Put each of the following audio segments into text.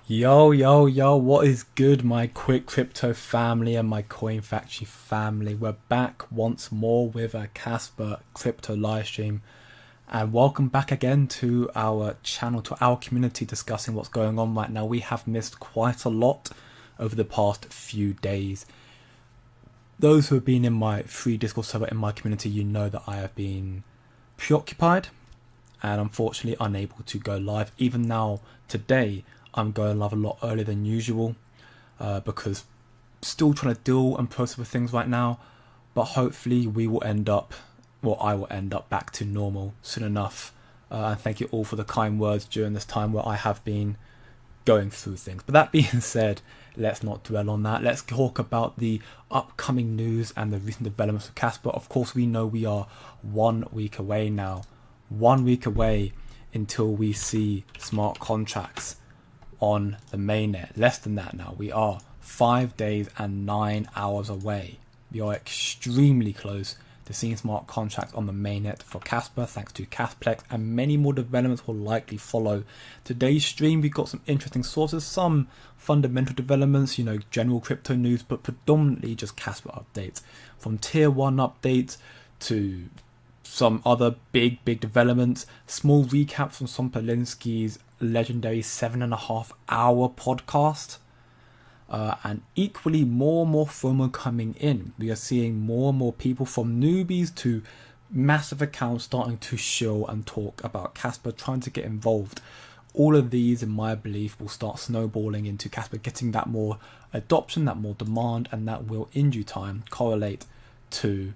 Yo, what is good, my Quick Crypto family and my Coin Factory family? We're back once more with a Kaspa crypto livestream, and welcome back again to our channel, to our community, discussing what's going on right now. We have missed quite a lot over the past few days. Those who have been in my free Discord server in my community, you know that I have been preoccupied and unfortunately unable to go live. Even now, today, I'm going live a lot earlier than usual because still trying to deal and process with things right now, but hopefully I will end up back to normal soon enough. And thank you all for the kind words during this time where I have been going through things. But that being said, let's not dwell on that. Let's talk about the upcoming news and the recent developments of Kaspa. Of course, we know we are 1 week away now. 1 week away until we see smart contracts on the mainnet. Less than that now. We are 5 days and 9 hours away. We are extremely close to seeing smart contracts on the mainnet for Kaspa, thanks to Casplex, and many more developments will likely follow. Today's stream, we've got some interesting sources, some fundamental developments, general crypto news, but predominantly just Kaspa updates. From tier 1 updates to some other big developments, small recaps from Son Polinsky's legendary 7.5 hour podcast, and equally more and more Fomo coming in. We are seeing more and more people, from newbies to massive accounts, starting to show and talk about Kaspa, trying to get involved. All of these, in my belief, will start snowballing into Kaspa getting that more adoption, that more demand, and that will in due time correlate to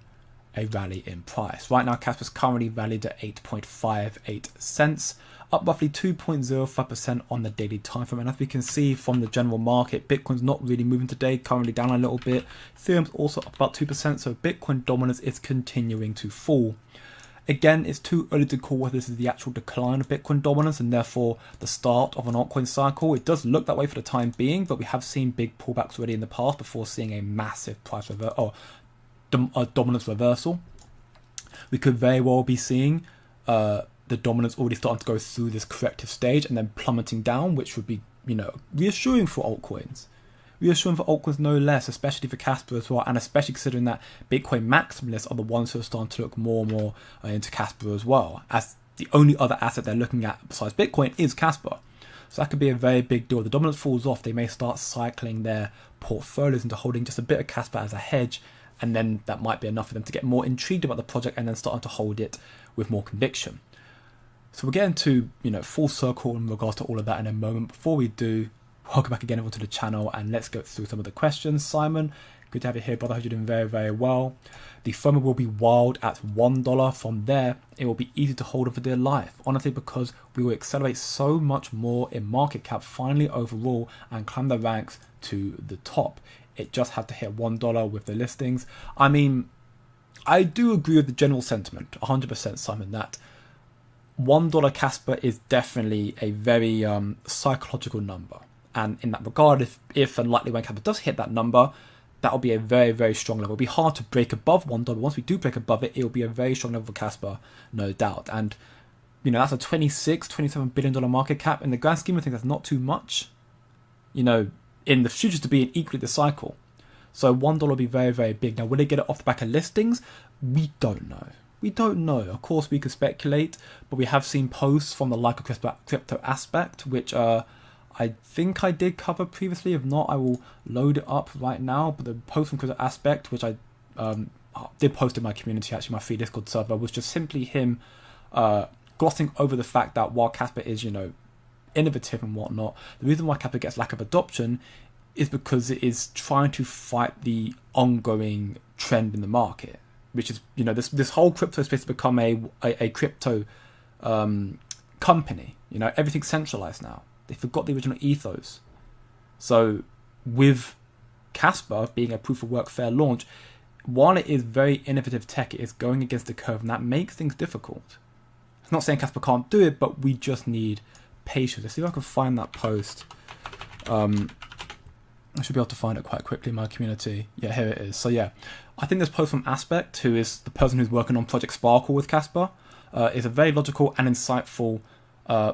a rally in price. Right now, Kaspa is currently valued at 8.58 cents, up roughly 2.05% on the daily time frame. And as we can see from the general market, Bitcoin's not really moving today, currently down a little bit. Ethereum's also up about 2%, so Bitcoin dominance is continuing to fall. Again, it's too early to call whether this is the actual decline of Bitcoin dominance and therefore the start of an altcoin cycle. It does look that way for the time being, but we have seen big pullbacks already in the past before seeing a massive price dominance reversal. We could very well be seeing the dominance already starting to go through this corrective stage and then plummeting down, which would be, reassuring for altcoins. Reassuring for altcoins no less, especially for Kaspa as well, and especially considering that Bitcoin maximalists are the ones who are starting to look more and more into Kaspa as well, as the only other asset they're looking at besides Bitcoin is Kaspa. So that could be a very big deal. If the dominance falls off, they may start cycling their portfolios into holding just a bit of Kaspa as a hedge, and then that might be enough for them to get more intrigued about the project and then starting to hold it with more conviction. So we're getting to, full circle in regards to all of that in a moment. Before we do, welcome back again everyone to the channel, and let's go through some of the questions. Simon, good to have you here, brother. I hope you're doing very, very well. The Fomo will be wild at $1. From there, it will be easy to hold on for dear life. Honestly, because we will accelerate so much more in market cap finally overall and climb the ranks to the top. It just had to hit $1 with the listings. I mean, I do agree with the general sentiment, 100%, Simon, that $1 Kaspa is definitely a very psychological number. And in that regard, if and likely when Kaspa does hit that number, that will be a very, very strong level. It'll be hard to break above $1. Once we do break above it, it will be a very strong level for Kaspa, no doubt. And, that's a $27 billion market cap. In the grand scheme of things, that's not too much, in the futures to be in equally the cycle. So $1 will be very, very big. Now, will they get it off the back of listings? We don't know. Of course, we could speculate, but we have seen posts from the Like a Crypto aspect, which I think I did cover previously. If not, I will load it up right now. But the post from Crypto aspect, which I did post in my community, actually my free Discord server, was just simply him glossing over the fact that while Kaspa is, innovative and whatnot, the reason why Kaspa gets lack of adoption is because it is trying to fight the ongoing trend in the market, which is, this whole crypto space has become a crypto company. Everything's centralized now. They forgot the original ethos. So with Kaspa being a proof of work fair launch, while it is very innovative tech, it is going against the curve, and that makes things difficult. I'm not saying Kaspa can't do it, but we just need patience. Let's see if I can find that post. I should be able to find it quite quickly in my community. Yeah, here it is. So yeah, I think this post from Aspect, who is the person who's working on Project Sparkle with Kaspa, is a very logical and insightful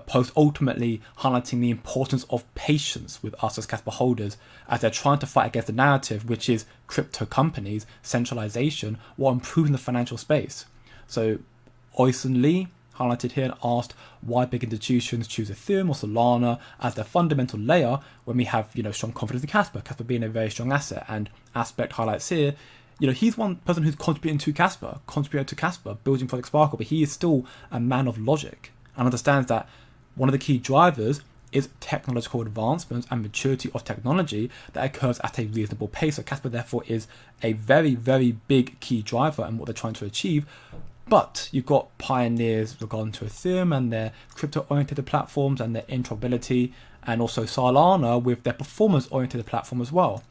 post ultimately highlighting the importance of patience with us as Kaspa holders as they're trying to fight against the narrative, which is crypto companies, centralization, while improving the financial space. So Oyson Lee highlighted here and asked why big institutions choose Ethereum or Solana as their fundamental layer when we have, strong confidence in Caspa being a very strong asset. And Aspect highlights here, he's one person who's contributed to Caspa, building Project Sparkle, but he is still a man of logic and understands that one of the key drivers is technological advancements and maturity of technology that occurs at a reasonable pace. So Caspa therefore is a very, very big key driver in what they're trying to achieve. But you've got pioneers regarding to Ethereum and their crypto-oriented platforms and their interoperability, and also Solana with their performance-oriented platform as well.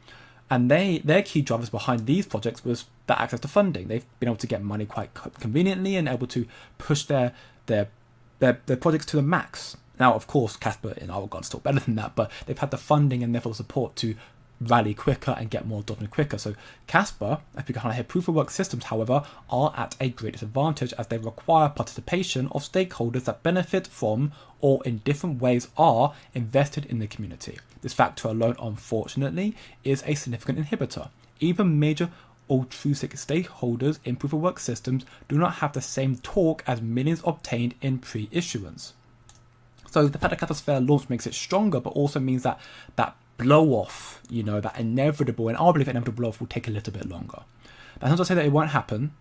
And their key drivers behind these projects was the access to funding. They've been able to get money quite conveniently and able to push their projects to the max. Now, of course, Caspa in our regards still better than that, but they've had the funding and therefore the support to rally quicker and get more adopted quicker. So Caspa, as we can hear, proof of work systems, however, are at a great disadvantage as they require participation of stakeholders that benefit from or in different ways are invested in the community. This factor alone, unfortunately, is a significant inhibitor. Even major altruistic stakeholders in proof of work systems do not have the same torque as millions obtained in pre-issuance. So the fact that Caspa's fair launch makes it stronger, but also means that blow off, that inevitable, and I believe inevitable blow off will take a little bit longer. That's not to say that it won't happen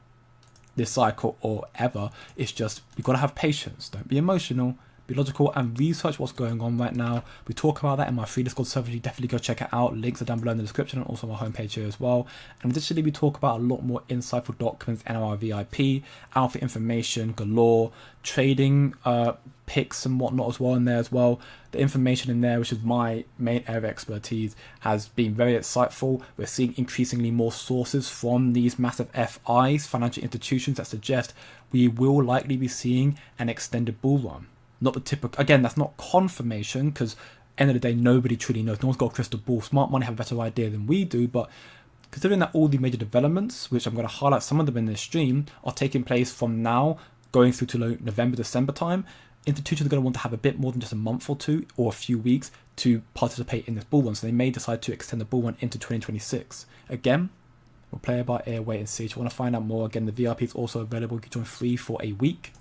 this cycle or ever. It's just you've got to have patience. Don't be emotional. Be logical and research what's going on right now. We talk about that in my free Discord server. You definitely go check it out. Links are down below in the description and also on my homepage here as well. And additionally, we talk about a lot more insightful documents in our VIP, alpha information galore, trading picks and whatnot as well in there as well. The information in there, which is my main area of expertise, has been very insightful. We're seeing increasingly more sources from these massive FIs, financial institutions, that suggest we will likely be seeing an extended bull run. Not the typical, again, that's not confirmation because end of the day, nobody truly knows. No one's got a crystal ball. Smart money have a better idea than we do, but considering that all the major developments, which I'm going to highlight some of them in this stream, are taking place from now going through to November, December time, institutions are going to want to have a bit more than just a month or two or a few weeks to participate in this bull run. So they may decide to extend the bull run into 2026. Again, we'll play it by ear, wait and see. If you want to find out more, again, the VIP is also available. You can join free for a week,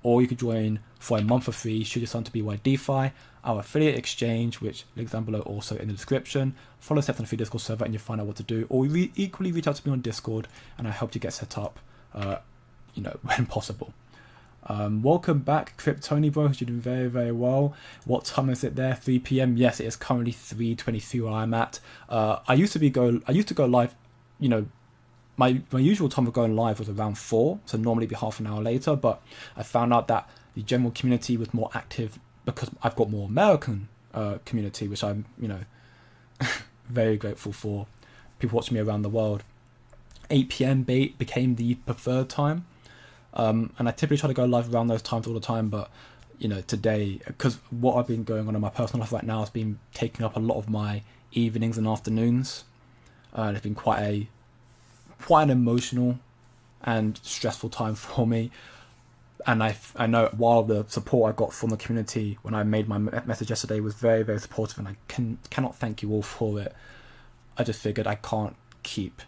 or you could join for a month for free should you sign to BYDFI, our affiliate exchange, which links down below also in the description. Follow steps on the free Discord server and you'll find out what to do. Or equally reach out to me on Discord and I help you get set up, when possible. Welcome back, Kryptoni bro. You're doing very, very well. What time is it there? 3 p.m. Yes, it is currently 3:23 where I'm at. I used to go live, my usual time of going live was around 4, so normally it'd be half an hour later, but I found out that the general community was more active because I've got more American community, which I'm, very grateful for. People watching me around the world. 8 p.m. became the preferred time, and I typically try to go live around those times all the time, but today, because what I've been going on in my personal life right now has been taking up a lot of my evenings and afternoons. It's been quite an emotional and stressful time for me, and I know while the support I got from the community when I made my message yesterday was very, very supportive, and I cannot thank you all for it. I just figured I can't keep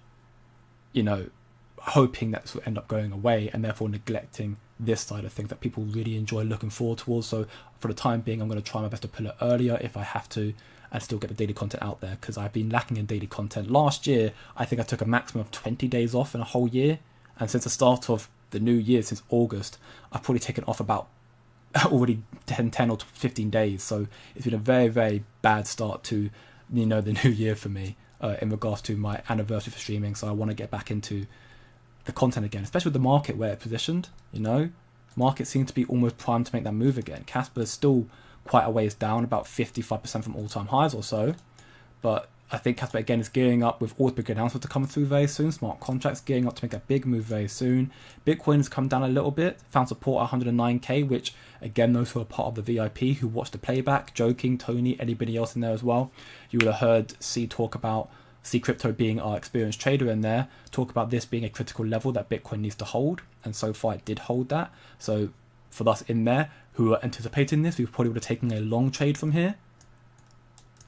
hoping that this will end up going away and therefore neglecting this side of things that people really enjoy looking forward towards. So for the time being, I'm going to try my best to pull it earlier if I have to and still get the daily content out there, because I've been lacking in daily content. Last year, I think I took a maximum of 20 days off in a whole year. And since the start of the new year, since August, I've probably taken off about already 10 or 15 days. So it's been a very, very bad start to, the new year for me in regards to my anniversary for streaming. So I want to get back into the content again, especially with the market where it's positioned. Market seems to be almost primed to make that move again. Caspa is still quite a ways down, about 55% from all-time highs or so, but I think Caspa again is gearing up with all the big announcements to come through very soon. Smart contracts gearing up to make a big move very soon. Bitcoin has come down a little bit, found support at 109k, which again, those who are part of the VIP who watched the playback, Joking, Tony, anybody else in there as well, you would have heard C Crypto being our experienced trader in there, talk about this being a critical level that Bitcoin needs to hold, and so far it did hold that. So for us in there, who are anticipating this, we probably would have taken a long trade from here,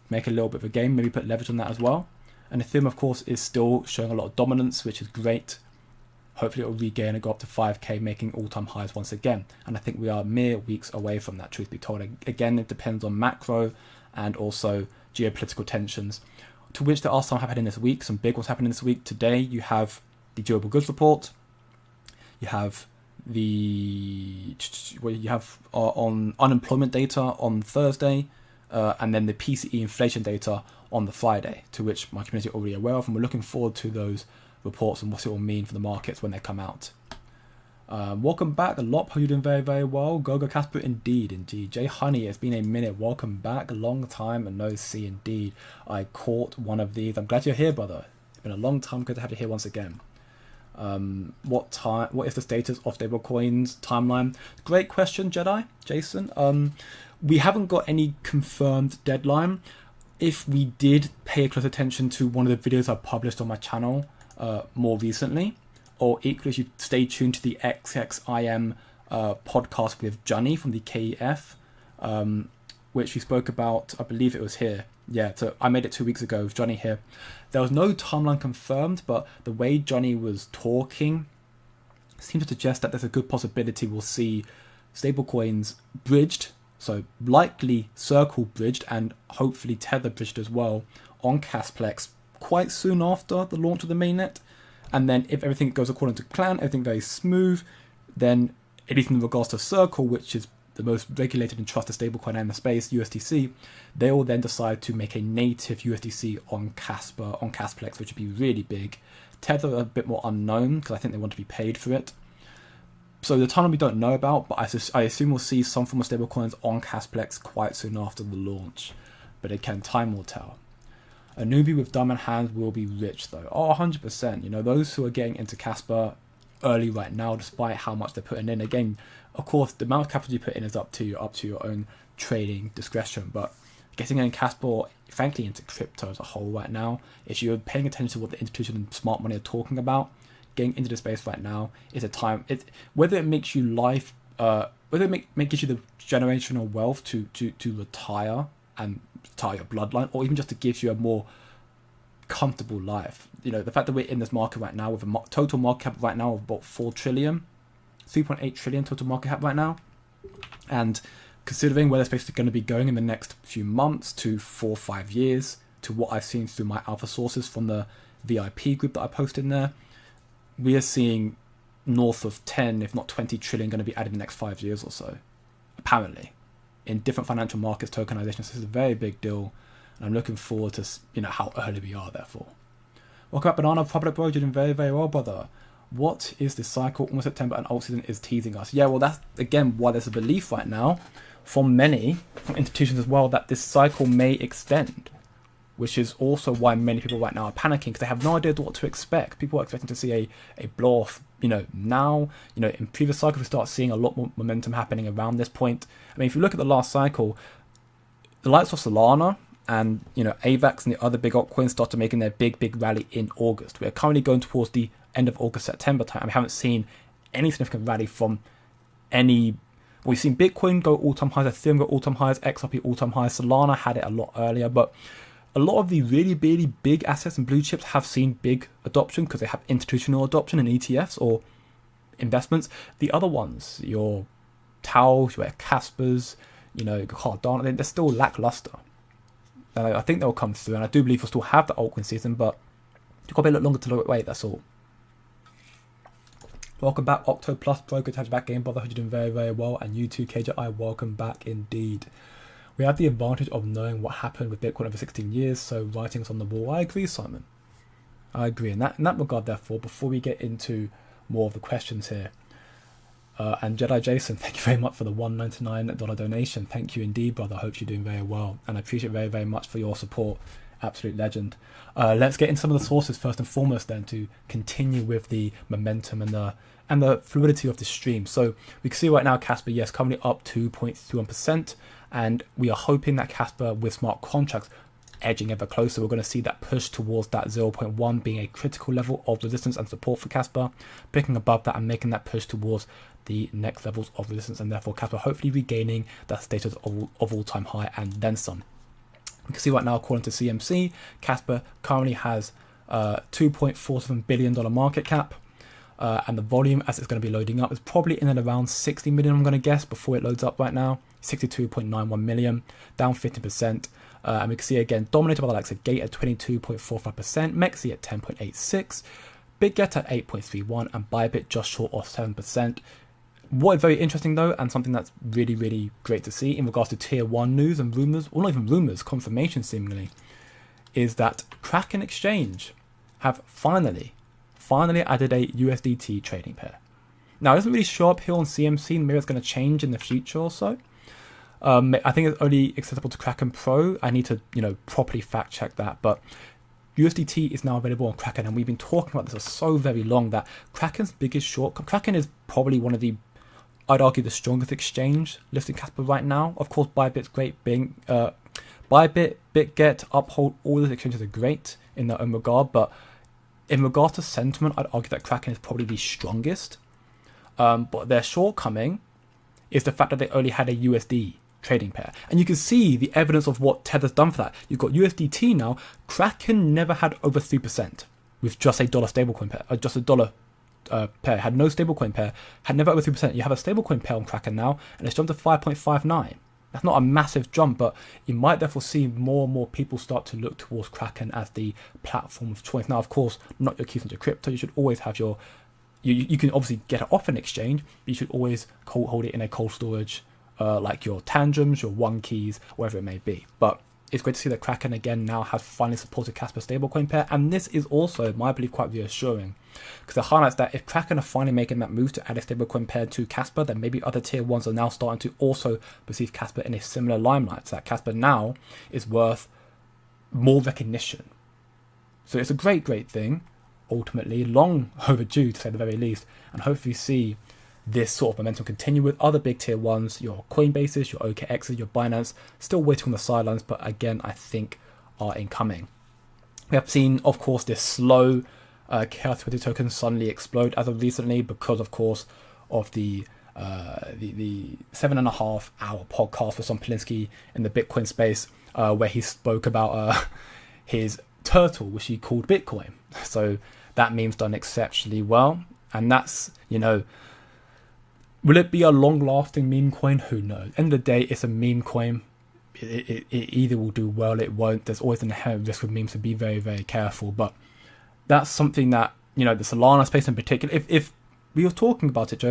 make a little bit of a gain, maybe put leverage on that as well. And Ethereum, of course, is still showing a lot of dominance, which is great. Hopefully it will regain and go up to 5k, making all-time highs once again. And I think we are mere weeks away from that, truth be told. Again, it depends on macro and also geopolitical tensions, to which there are some happening this week, some big ones happening this week. Today, you have the durable goods report. You have on unemployment data on Thursday, and then the PCE inflation data on the Friday, to which my community are already aware of, and we're looking forward to those reports and what it will mean for the markets when they come out. Welcome back, Lop. Hope you're doing very, very well. Go Casper, indeed. Jay Honey, it's been a minute. Welcome back, long time and no see, indeed. I caught one of these. I'm glad you're here, brother. It's been a long time. Good to have you here once again. What is the status of stablecoins timeline? Great question, Jason. We haven't got any confirmed deadline. If we did pay close attention to one of the videos I published on my channel more recently, or equally, you stay tuned to the XXIM podcast with Johnny from the KEF, which we spoke about, I believe it was here. Yeah, so I made it 2 weeks ago with Johnny here. There was no timeline confirmed, but the way Johnny was talking seems to suggest that there's a good possibility we'll see stablecoins bridged, so likely Circle bridged and hopefully Tether bridged as well on Casplex quite soon after the launch of the mainnet. And then if everything goes according to plan, everything very smooth, then at least in regards to Circle, which is the most regulated and trusted stablecoin in the space, USDC, they will then decide to make a native USDC on Kaspa, on Casplex, which would be really big. Tether are a bit more unknown because I think they want to be paid for it. So the timeline we don't know about, but I assume we'll see some form of stablecoins on Casplex quite soon after the launch. But again, time will tell. A newbie with diamond hands will be rich though. Oh, 100%. You know, those who are getting into Kaspa early right now, despite how much they're putting in. Again, of course, the amount of capital you put in is up to your own trading discretion. But getting in Kaspa, frankly, into crypto as a whole right now, if you're paying attention to what the institution and smart money are talking about, getting into the space right now is a time. Whether it makes you life, whether it gives you the generational wealth to retire and retire your bloodline, or even just to give you a more comfortable life. You know, the fact that we're in this market right now with a total market cap right now of about 4 trillion, 3.8 trillion total market cap right now, and considering where the space is going to be going in the next few months to 4 or 5 years, to what I've seen through my alpha sources from the VIP group that I posted in there, we are seeing north of 10, if not 20 trillion going to be added in the next 5 years or so, apparently, in different financial markets, tokenizations. This is a very big deal, and I'm looking forward to, you know, how early we are, therefore. Welcome back, Banana Public Bro. You're doing very, very well, brother. What is the cycle? Almost September and alt season is teasing us. Yeah, well, that's, again, why there's a belief right now from many, from institutions as well, that this cycle may extend, which is also why many people right now are panicking, because they have no idea what to expect. People are expecting to see a blow off, you know, now. You know, in previous cycles, we start seeing a lot more momentum happening around this point. I mean, if you look at the last cycle, the likes of Solana and, you know, AVAX and the other big altcoins started making their big rally in August. We're currently going towards the end of August, September time. We haven't seen any significant rally from any. We've seen Bitcoin go all-time highs, Ethereum go all-time highs, XRP all-time highs. Solana had it a lot earlier, but a lot of the really big assets and blue chips have seen big adoption because they have institutional adoption in ETFs or investments. The other ones, your Taos, your Kaspers, you know, Cardano, they're still lackluster. I think they'll come through, and I do believe we'll still have the altcoin season, but you've got to be a little longer to wait, that's all. Welcome back, Octo Plus Pro. Good to have you back, Game Brother. Hope you're doing very, very well. And you too, KJI, welcome back indeed. We have the advantage of knowing what happened with Bitcoin over 16 years, so writing's on the wall. I agree, Simon. I agree. In that regard, therefore, before we get into more of the questions here, and Jedi Jason, thank you very much for the $199 donation. Thank you indeed, brother. I hope you're doing very well, and I appreciate very, very much for your support. Absolute legend. Let's get into some of the sources first and foremost, then, to continue with the momentum and the fluidity of the stream. So we can see right now, Kaspa, yes, currently up 2.31%, and we are hoping that Kaspa with smart contracts edging ever closer. We're going to see that push towards that 0.1 being a critical level of resistance and support for Kaspa, picking above that and making that push towards the next levels of resistance, and therefore Kaspa hopefully regaining that status of all-time high and then some. You can see right now, according to CMC, Kaspa currently has $2.47 billion market cap, and the volume as it's going to be loading up is probably in and around 60 million, I'm going to guess, before it loads up right now. 62.91 million, down 50%. And we can see again dominated by the likes of Gate at 22.45%, Mexi at 10.86%, BitGet at 8.31%, and Bybit just short of 7%. What is very interesting though, and something that's really great to see in regards to tier 1 news and rumors, or not even rumors, confirmation seemingly, is that Kraken Exchange have finally added a USDT trading pair. Now it doesn't really show up here on CMC, maybe it's going to change in the future or so. I think it's only accessible to Kraken Pro. I need to, properly fact check that, but USDT is now available on Kraken, and we've been talking about this for so very long that Kraken's biggest shortcoming. Kraken is probably one of the, I'd argue, the strongest exchange listed Kaspa right now. Of course, Bybit's great. Bybit, BitGet, Uphold, all those exchanges are great in their own regard, but in regards to sentiment, I'd argue that Kraken is probably the strongest. But their shortcoming is the fact that they only had a USD trading pair, and you can see the evidence of what Tether's done for that. You've got USDT now. Kraken never had over 3% with just a dollar stablecoin pair, or just a dollar pair. Had no stablecoin pair, had never over 3%. You have a stablecoin pair on Kraken now, and it's jumped to 5.59. That's not a massive jump, but you might therefore see more and more people start to look towards Kraken as the platform of choice. Now, of course, not your keys into crypto. You should always have your. You can obviously get it off an exchange, but you should always hold it in a cold storage, like your Tantrums, your One Keys, whatever it may be. But it's great to see that Kraken again now has finally supported Kaspa stablecoin pair, and this is also, I believe, quite reassuring, because it highlights that if Kraken are finally making that move to add a stablecoin pair to Kaspa, then maybe other tier 1s are now starting to also perceive Kaspa in a similar limelight, so that Kaspa now is worth more recognition. So it's a great thing. Ultimately, long overdue to say the very least, and hopefully see this sort of momentum continue with other big tier 1s, your Coinbases, your OKXs, your Binance, still waiting on the sidelines, but again, I think are incoming. We have seen, of course, this slow KYC token suddenly explode as of recently because, of course, of the 7.5 hour podcast with Son Polinsky in the Bitcoin space, where he spoke about his turtle, which he called Bitcoin. So that meme's done exceptionally well, and that's, will it be a long-lasting meme coin? Who knows? End of the day, it's a meme coin. It either will do well, it won't. There's always an inherent risk with memes, so be very careful. But that's something that, the Solana space in particular, if we were joking about it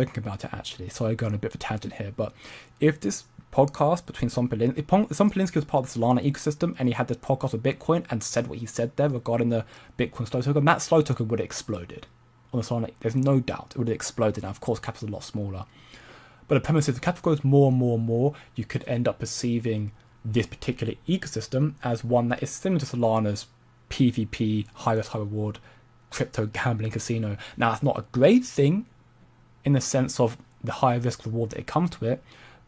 actually, sorry, I'm going on a bit of a tangent here, but if this podcast between Son Polinsky, if Son Polinsky was part of the Solana ecosystem and he had this podcast with Bitcoin and said what he said there regarding the Bitcoin slow token, that slow token would have exploded on the Solana. There's no doubt it would have exploded. Now, of course, Kappa's a lot smaller, but the premise is if Kappa grows more and more, you could end up perceiving this particular ecosystem as one that is similar to Solana's PvP, high risk, high reward, crypto gambling casino. Now, that's not a great thing in the sense of the high risk reward that it comes to it,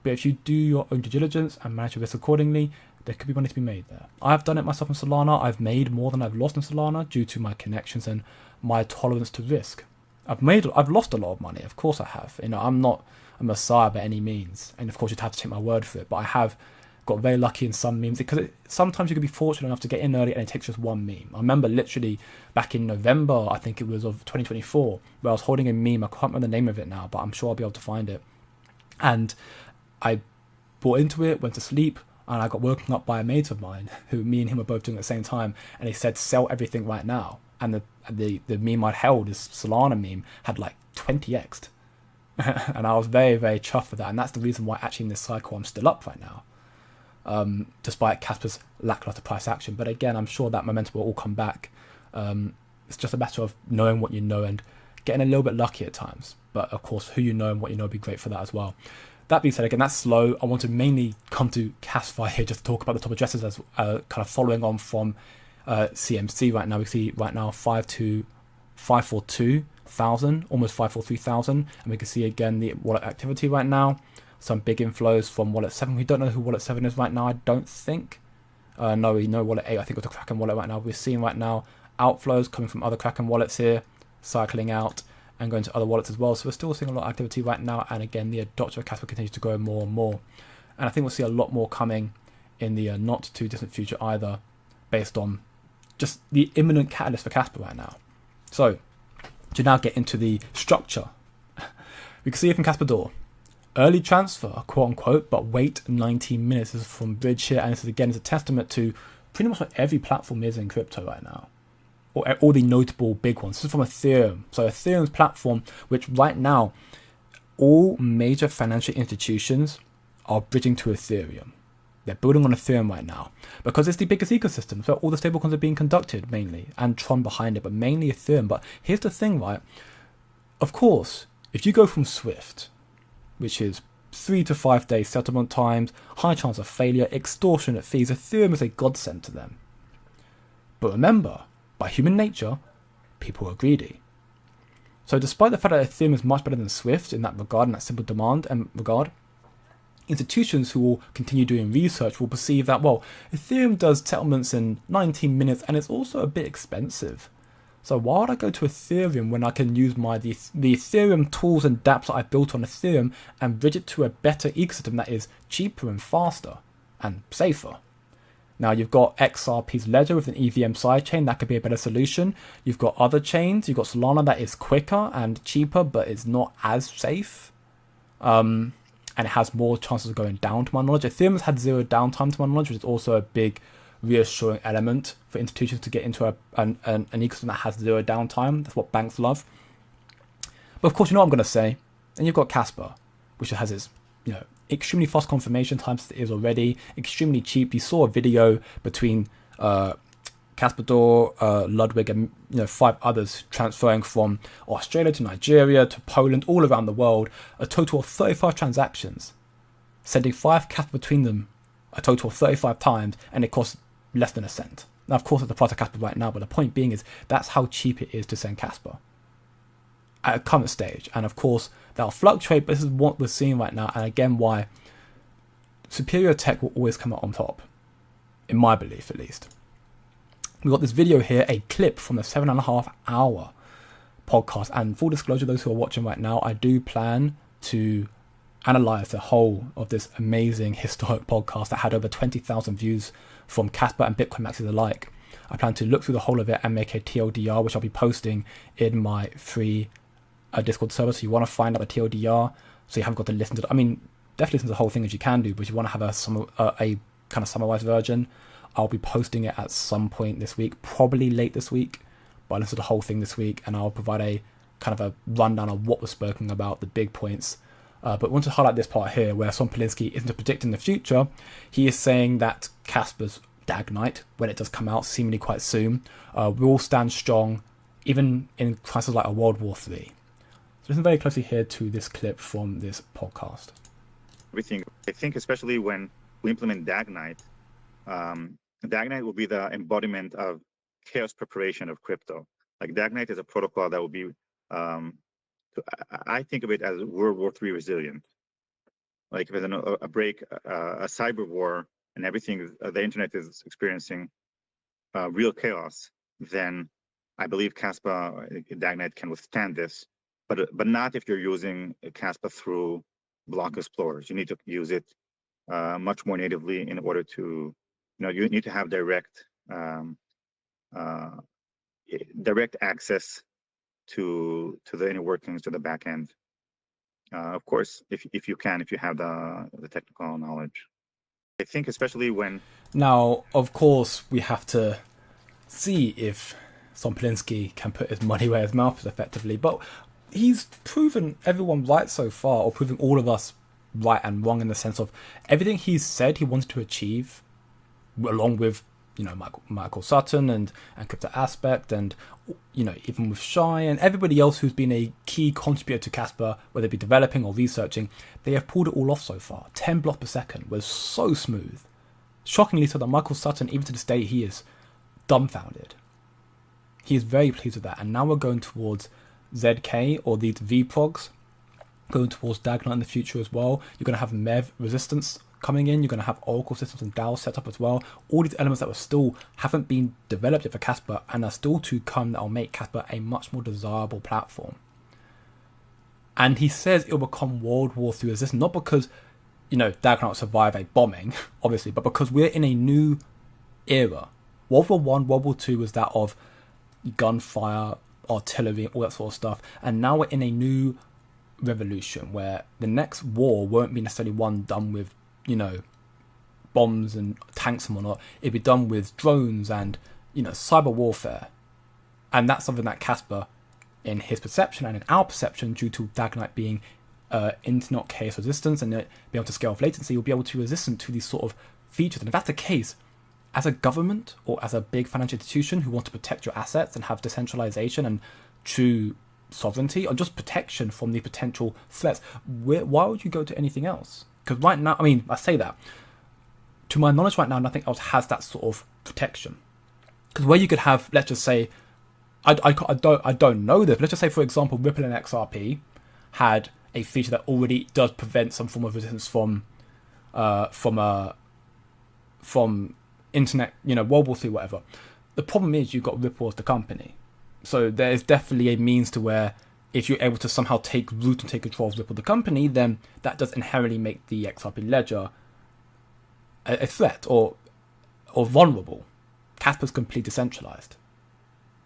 but if you do your own due diligence and manage your risk accordingly, there could be money to be made there. I've done it myself in Solana. I've made more than I've lost in Solana due to my connections and my tolerance to risk. I've lost a lot of money, of course I have. I'm not a messiah by any means, and of course you'd have to take my word for it, but I have got very lucky in some memes, because sometimes you can be fortunate enough to get in early and it takes just one meme. I remember literally back in November, I think it was, of 2024, where I was holding a meme. I can't remember the name of it now, but I'm sure I'll be able to find it. And I bought into it, went to sleep, and I got woken up by a mate of mine who me and him were both doing at the same time, and he said, sell everything right now. And the meme I'd held, this Solana meme, had like 20x'd. And I was very chuffed with that, and that's the reason why actually in this cycle I'm still up right now, despite Kaspa's lackluster price action. But again, I'm sure that momentum will all come back. It's just a matter of knowing what you know and getting a little bit lucky at times, but of course who you know and what you know would be great for that as well. That being said, again, that's slow. I want to mainly come to Kaspa here just to talk about the top addresses as kind of following on from CMC right now. We see right now 542,000, almost 543,000, and we can see again the wallet activity right now. Some big inflows from Wallet 7. We don't know who Wallet 7 is right now, I don't think. No Wallet 8, I think, was the Kraken wallet right now. We're seeing right now outflows coming from other Kraken wallets here, cycling out and going to other wallets as well. So we're still seeing a lot of activity right now. And again, the adoption of Caspa continues to grow more and more. And I think we'll see a lot more coming in the not too distant future either, based on just the imminent catalyst for Caspa right now. So to now get into the structure, we can see it from Caspa Door. Early transfer, quote unquote, but wait 90 minutes. This is from Bridge here, and this is again is a testament to pretty much what every platform is in crypto right now, or all the notable big ones. This is from Ethereum. So Ethereum's platform, which right now all major financial institutions are bridging to Ethereum. They're building on Ethereum right now because it's the biggest ecosystem. So all the stablecoins are being conducted mainly, and Tron behind it, but mainly Ethereum. But here's the thing, right? Of course, if you go from Swift, which is 3 to 5 day settlement times, high chance of failure, extortionate fees, Ethereum is a godsend to them. But remember, by human nature, people are greedy. So despite the fact that Ethereum is much better than Swift in that regard, in that simple demand and regard, institutions who will continue doing research will perceive that, well, Ethereum does settlements in 19 minutes and it's also a bit expensive. So why would I go to Ethereum when I can use the Ethereum tools and dApps that I built on Ethereum and bridge it to a better ecosystem that is cheaper and faster and safer? Now you've got XRP's Ledger with an EVM sidechain, that could be a better solution. You've got other chains, you've got Solana that is quicker and cheaper, but it's not as safe. And it has more chances of going down, to my knowledge. Ethereum has had zero downtime, to my knowledge, which is also a big reassuring element for institutions to get into an ecosystem that has zero downtime. That's what banks love. But of course, you know what I'm going to say. And you've got Kaspa, which has its, extremely fast confirmation times as it is already, extremely cheap. You saw a video between Caspador, Ludwig, and 5 others transferring from Australia to Nigeria to Poland, all around the world, a total of 35 transactions, sending 5 Caspa between them a total of 35 times, and it costs less than a cent. Now, of course, it's the price of Caspa right now, but the point being is that's how cheap it is to send Caspa at a current stage. And of course, that'll fluctuate, but this is what we're seeing right now, and again, why superior tech will always come out on top, in my belief at least. We've got this video here, a clip from the 7.5 hour podcast. And full disclosure, those who are watching right now, I do plan to analyze the whole of this amazing historic podcast that had over 20,000 views from Kaspa and Bitcoin maxis alike. I plan to look through the whole of it and make a TLDR, which I'll be posting in my free Discord server. So you want to find out the TLDR, so you haven't got to listen to it. I mean, definitely listen to the whole thing as you can do, but you want to have a kind of summarized version. I'll be posting it at some point this week, probably late this week, but I'll listen to the whole thing this week, and I'll provide a kind of a rundown of what was spoken about, the big points. But I want to highlight this part here, where Son Polinsky isn't predicting the future. He is saying that Kaspa's DagKnight, when it does come out, seemingly quite soon, will stand strong, even in crises like a World War III. So listen very closely here to this clip from this podcast. Everything, I think, especially when we implement DagKnight, DagKnight will be the embodiment of chaos preparation of crypto. Like DagKnight is a protocol that will be, I think of it as World War III resilient. Like if there's a break, a cyber war, and everything, the internet is experiencing real chaos, then I believe Kaspa, DagKnight can withstand this, but not if you're using Kaspa through block explorers. You need to use it much more natively in order to, you need to have direct access to the inner workings, to the back end. Of course, if you have the technical knowledge. I think especially when... Now, of course, we have to see if Son Polinsky can put his money where his mouth is effectively, but he's proven everyone right so far, or proving all of us right and wrong, in the sense of everything he's said he wanted to achieve, along with Michael Sutton and Crypto Aspect, and even with Shy and everybody else who's been a key contributor to Kaspa, whether it be developing or researching, they have pulled it all off so far. 10 blocks per second was so smooth, shockingly so that Michael Sutton, even to this day, he is dumbfounded. He is very pleased with that, and now we're going towards ZK, or these VProgs, going towards DagKnight in the future as well. You're going to have MEV resistance coming in. You're going to have Oracle systems and DAO set up as well. All these elements that haven't been developed yet for Kaspa and are still to come that will make Kaspa a much more desirable platform. And he says it will become World War III resistant, not because, DagKnight will survive a bombing, obviously, but because we're in a new era. World War I, World War II was that of gunfire, artillery, all that sort of stuff. And now we're in a new revolution where the next war won't be necessarily one done with, bombs and tanks and whatnot. It'll be done with drones and, cyber warfare. And that's something that Kaspa, in his perception and in our perception, due to DagKnight being internet chaos resistance and being able to scale off latency, will be able to resistant to these sort of features. And if that's the case, as a government or as a big financial institution who want to protect your assets and have decentralization and true sovereignty or just protection from the potential threats, why would you go to anything else? Because right now, I say that, to my knowledge right now, nothing else has that sort of protection. Because where you could have, let's just say, I don't know this, but let's just say, for example, Ripple and XRP had a feature that already does prevent some form of resistance from internet, World War III, whatever. The problem is you've got Ripple as the company. So there is definitely a means to where if you're able to somehow take root and take control of Ripple the company, then that does inherently make the XRP ledger a threat or vulnerable. Caspa's completely decentralized.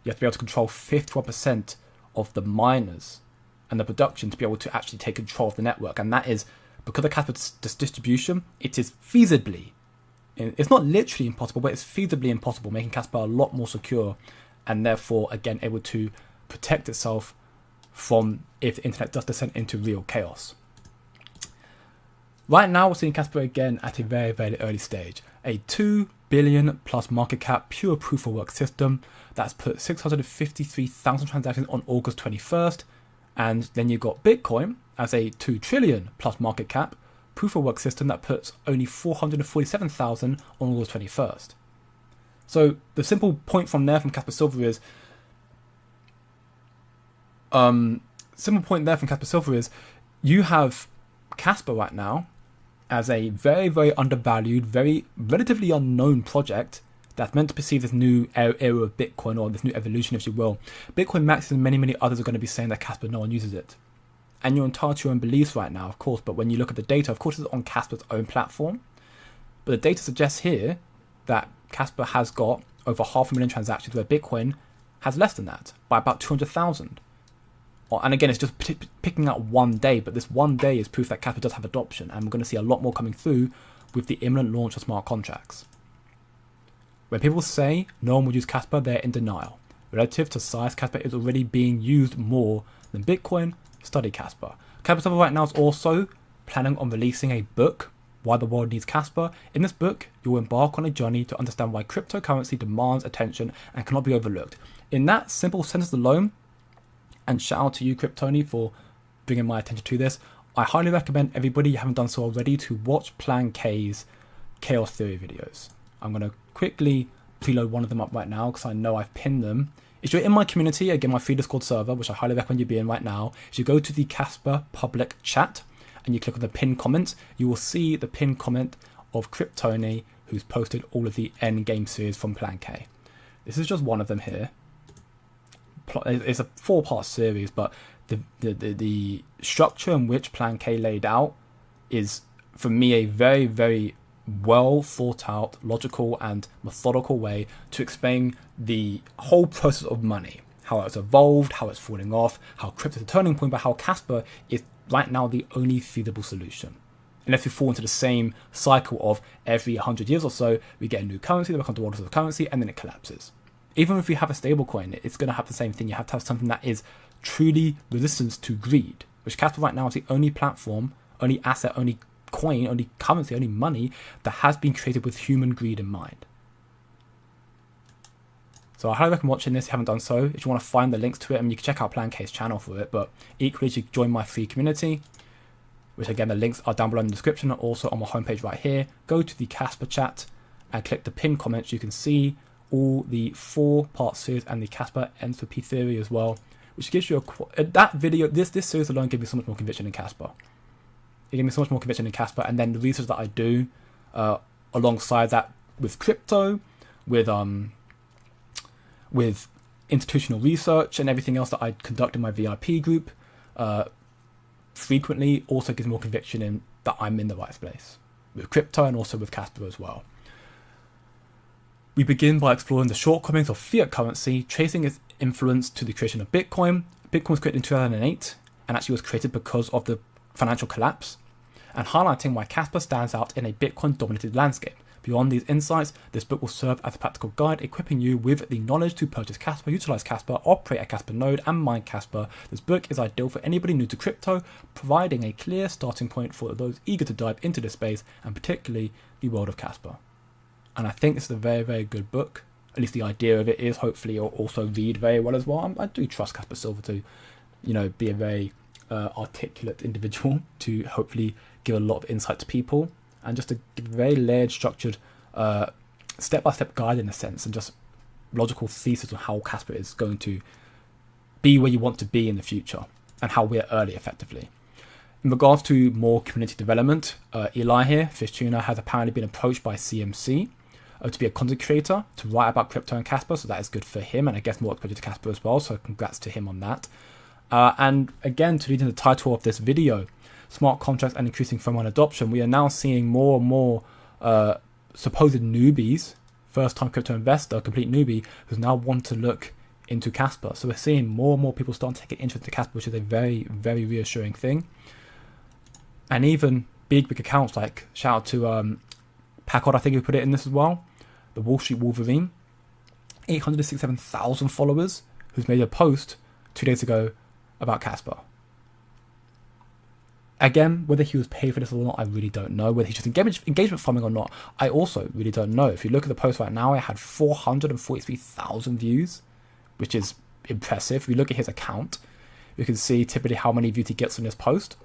You have to be able to control 51% of the miners and the production to be able to actually take control of the network. And that is, because of Caspa's distribution, it is feasibly, it's not literally impossible, but it's feasibly impossible, making Kaspa a lot more secure and therefore, again, able to protect itself from if the internet does descend into real chaos. Right now, we're seeing Kaspa again at a very, very early stage. A 2 billion plus market cap, pure proof of work system that's put 653,000 transactions on August 21st. And then you've got Bitcoin as a 2 trillion plus market cap, proof of work system that puts only 447,000 on August 21st. So the simple point from there from Kaspa Silver is, you have Kaspa right now as a very, very undervalued, very relatively unknown project that's meant to perceive this new era of Bitcoin, or this new evolution, if you will. Bitcoin Maxis and many, many others are going to be saying that Kaspa, no one uses it. And you're entitled to your own beliefs right now, of course, but when you look at the data, of course it's on Kaspa's own platform. But the data suggests here that Kaspa has got over 500,000 transactions, where Bitcoin has less than that, by about 200,000. And again, it's just picking out one day, but this one day is proof that Kaspa does have adoption, and we're going to see a lot more coming through with the imminent launch of smart contracts. When people say no one would use Kaspa, they're in denial. Relative to size, Kaspa is already being used more than Bitcoin. Study Kaspa. Kaspa right now is also planning on releasing a book, Why the World Needs Kaspa. In this book, you'll embark on a journey to understand why cryptocurrency demands attention and cannot be overlooked. In that simple sentence alone, and shout out to you, Cryptony, for bringing my attention to this, I highly recommend everybody, you haven't done so already, to watch Plan K's Chaos Theory videos. I'm going to quickly preload one of them up right now because I know I've pinned them. If you're in my community, again, my free Discord server, which I highly recommend you be in right now, if you go to the Kaspa public chat and you click on the pinned comments, you will see the pinned comment of Cryptony, who's posted all of the endgame series from Plan K. This is just one of them here. It's a 4-part series, but the structure in which Plan K laid out is, for me, a very, very well thought out, logical and methodical way to explain the whole process of money, how it's evolved, how it's falling off, how crypto is a turning point, but how Kaspa is right now the only feasible solution. Unless we fall into the same cycle of every 100 years or so, we get a new currency, that becomes the world of currency, and then it collapses. Even if you have a stablecoin, it's going to have the same thing. You have to have something that is truly resistant to greed, which Kaspa right now is the only platform, only asset, only coin, only currency, only money that has been created with human greed in mind. So I highly recommend watching this if you haven't done so. If you want to find the links to it, you can check out Plan K's channel for it, but equally you can join my free community, which again, the links are down below in the description and also on my homepage right here. Go to the Kaspa chat and click the pinned comments. You can see all the 4-part series and the Kaspa entropy theory as well, which gives you that video, this series alone gives you so much more conviction in Kaspa. It gave me so much more conviction in Kaspa. And then the research that I do alongside that with crypto, with institutional research and everything else that I conduct in my VIP group frequently also gives more conviction in that I'm in the right place with crypto and also with Kaspa as well. We begin by exploring the shortcomings of fiat currency, tracing its influence to the creation of Bitcoin. Bitcoin was created in 2008 and actually was created because of the financial collapse, and highlighting why Kaspa stands out in a Bitcoin-dominated landscape. Beyond these insights, this book will serve as a practical guide, equipping you with the knowledge to purchase Kaspa, utilize Kaspa, operate a Kaspa node, and mine Kaspa. This book is ideal for anybody new to crypto, providing a clear starting point for those eager to dive into this space, and particularly the world of Kaspa. And I think this is a very, very good book. At least the idea of it is. Hopefully you'll also read very well as well. I do trust Kasper Silver to, be a very articulate individual to hopefully give a lot of insight to people, and just to give a very layered, structured, step-by-step guide in a sense, and just logical thesis on how Kaspa is going to be where you want to be in the future, and how we're early effectively. In regards to more community development, Eli here, Fish Tuna, has apparently been approached by CMC to be a content creator, to write about crypto and Kaspa, so that is good for him, and I guess more exposure to Kaspa as well, so congrats to him on that. And again, to lead into the title of this video, smart contracts and increasing Fomo and adoption, we are now seeing more and more supposed newbies, first-time crypto investor, complete newbie, who's now want to look into Kaspa. So we're seeing more and more people starting to take an interest in Kaspa, which is a very, very reassuring thing. And even big accounts like, shout out to Packard, I think who put it in this as well, the Wall Street Wolverine, 867,000 followers, who's made a post 2 days ago about Kaspa. Again, whether he was paid for this or not, I really don't know. Whether he's just engagement farming or not, I also really don't know. If you look at the post right now, it had 443,000 views, which is impressive. If you look at his account, you can see typically how many views he gets on this post,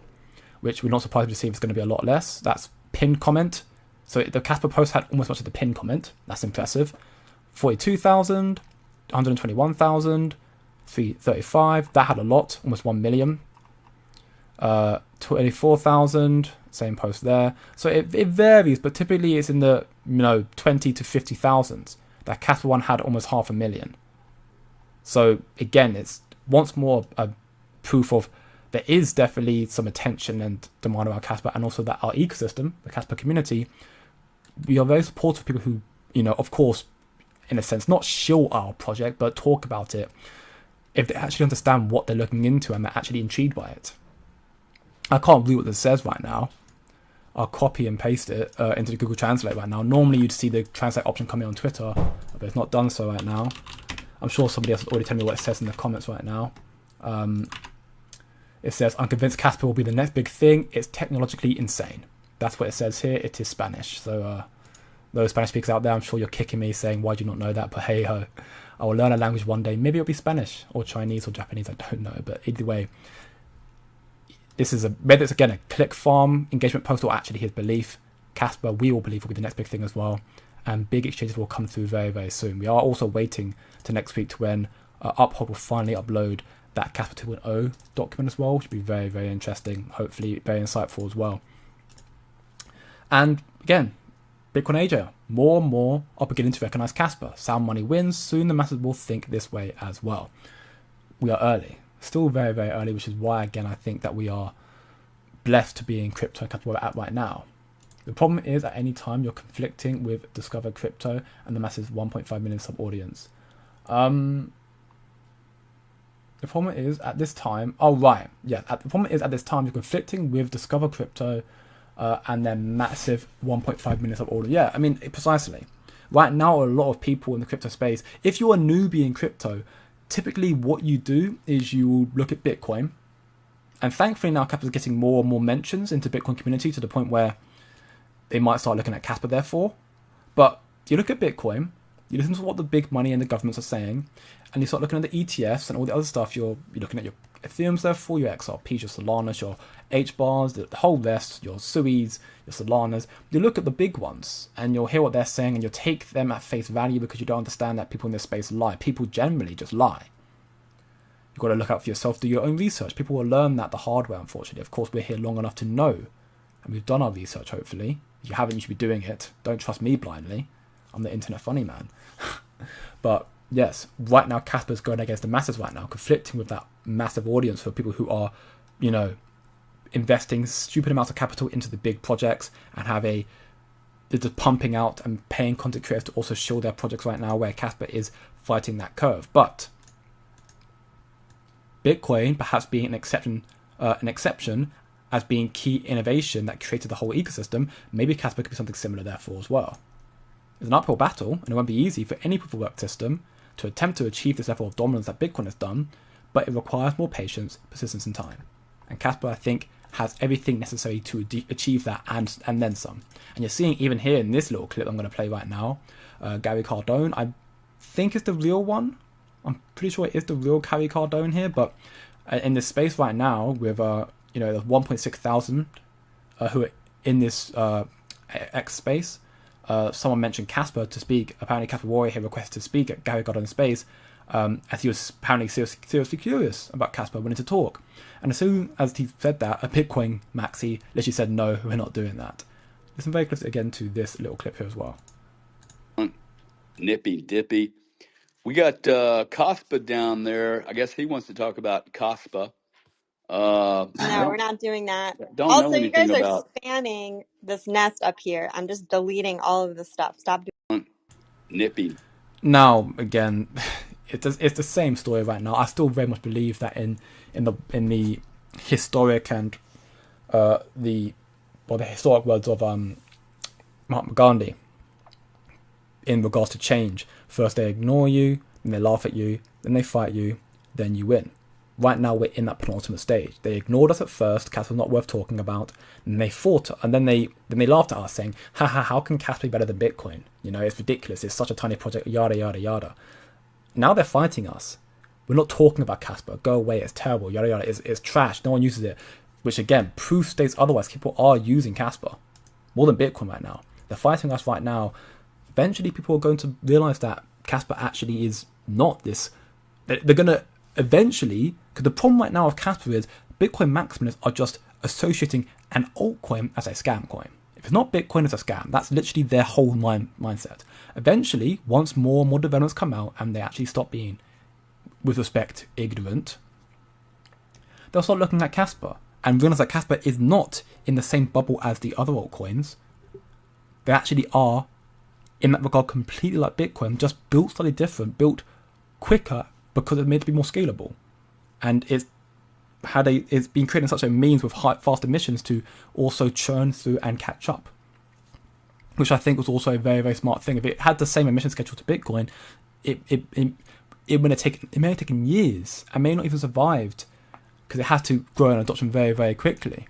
which we're not surprised to see if it's going to be a lot less. That's pinned comment. So the Kaspa post had almost as much as the pinned comment. That's impressive. 42,000, 121,000, 335. That had a lot, almost 1 million. 24,000, same post there. So it varies, but typically it's in the 20 to 50,000s. That Kaspa one had almost 500,000. So again, it's once more a proof of there is definitely some attention and demand about Kaspa, and also that our ecosystem, the Kaspa community, we are very supportive of people who, of course, in a sense, not shill our project, but talk about it if they actually understand what they're looking into and they're actually intrigued by it. I can't read what this says right now. I'll copy and paste it into the Google Translate right now. Normally you'd see the translate option coming on Twitter, but it's not done so right now. I'm sure somebody else has already told me what it says in the comments right now. It says, I'm convinced Kaspa will be the next big thing. It's technologically insane. That's what it says here. It is Spanish. So those Spanish speakers out there, I'm sure you're kicking me saying, why do you not know that? But hey ho, I will learn a language one day. Maybe it'll be Spanish or Chinese or Japanese. I don't know. But either way, this is whether it's again a click farm engagement post or actually his belief, Kaspa, we all believe, will be the next big thing as well. And big exchanges will come through very, very soon. We are also waiting to next week to when Uphold will finally upload that Kaspa 2.0 document as well, which will be very, very interesting. Hopefully very insightful as well. And again, Bitcoin Asia, more and more are beginning to recognize Kaspa. Sound money wins. Soon the masses will think this way as well. We are early. Still very, very early, which is why, again, I think that we are blessed to be in crypto and Kaspa where we're at right now. The problem is, at any time, you're conflicting with Discover Crypto and the massive 1.5 million sub-audience. The problem is, at this time... the problem is, at this time, you're conflicting with Discover Crypto and their massive 1.5 million sub-audience. Yeah, I mean, precisely. Right now, a lot of people in the crypto space, if you're a newbie in crypto, typically what you do is you look at Bitcoin, and thankfully now Kaspa is getting more and more mentions into Bitcoin community to the point where they might start looking at Kaspa therefore. But you look at Bitcoin, you listen to what the big money and the governments are saying, and you start looking at the ETFs and all the other stuff. You're looking at your Ethereum's therefore, your XRPs, your Solanas, your HBARs, the whole rest, your Sui's, your Solanas. You look at the big ones and you'll hear what they're saying and you'll take them at face value because you don't understand that people in this space lie. People generally just lie. You've got to look out for yourself, do your own research. People will learn that the hard way, unfortunately. Of course, we're here long enough to know and we've done our research, hopefully. If you haven't, you should be doing it. Don't trust me blindly. I'm the internet funny man. But yes, right now Caspa's going against the masses right now, conflicting with that massive audience for people who are, you know, investing stupid amounts of capital into the big projects and they're just pumping out and paying content creators to also show their projects right now, where Kaspa is fighting that curve. But Bitcoin perhaps being an exception as being key innovation that created the whole ecosystem, maybe Kaspa could be something similar therefore as well. It's an uphill battle, and it won't be easy for any proof of work system to attempt to achieve this level of dominance that Bitcoin has done, but it requires more patience, persistence, and time. And Kaspa, I think, has everything necessary to achieve that and then some. And you're seeing even here in this little clip I'm going to play right now, Gary Cardone, I think is the real one. I'm pretty sure it is the real Gary Cardone here, but in this space right now with you know, the 1.6 thousand who are in this X space, someone mentioned Kaspa to speak. Apparently Kaspa Warrior here requested to speak at Gary Cardone's space, as he was apparently seriously curious about Kaspa, wanting to talk. And as soon as he said that, a Bitcoin maxi literally said, no, we're not doing that. Listen very close again to this little clip here as well. Nippy dippy. We got Kaspa down there. I guess he wants to talk about Kaspa. No, we're not doing that. Don't Also, know you guys anything are about spamming this nest up here. I'm just deleting all of this stuff. Stop doing Nippy. Now, again, it's the same story right now. I still very much believe that in the historic and the historic words of Mahatma Gandhi in regards to change. First they ignore you, then they laugh at you, then they fight you, then you win. Right now we're in that penultimate stage. They ignored us at first, Kaspa was not worth talking about, and they fought, and then they laughed at us saying, haha, how can Kaspa be better than Bitcoin? You know, it's ridiculous, it's such a tiny project, yada yada yada. Now they're fighting us. We're not talking about Kaspa, go away, it's terrible, yada yada, it's trash, no one uses it. Which again, proof states otherwise. People are using Kaspa more than Bitcoin right now. They're fighting us right now. Eventually people are going to realize that Kaspa actually is not this. They're going to eventually, because the problem right now of Kaspa is Bitcoin maximalists are just associating an altcoin as a scam coin. If it's not Bitcoin, it's a scam. That's literally their whole mindset. Eventually, once more and more developments come out and they actually stop being, with respect, ignorant, they'll start looking at Kaspa and realize that Kaspa is not in the same bubble as the other altcoins. They actually are, in that regard, completely like Bitcoin, just built slightly different, built quicker because it's made to be more scalable. And it's been creating such a means with fast emissions to also churn through and catch up, which I think was also a very, very smart thing. If it had the same emission schedule to Bitcoin, it may have taken years and may not even survived, because it has to grow in adoption very, very quickly.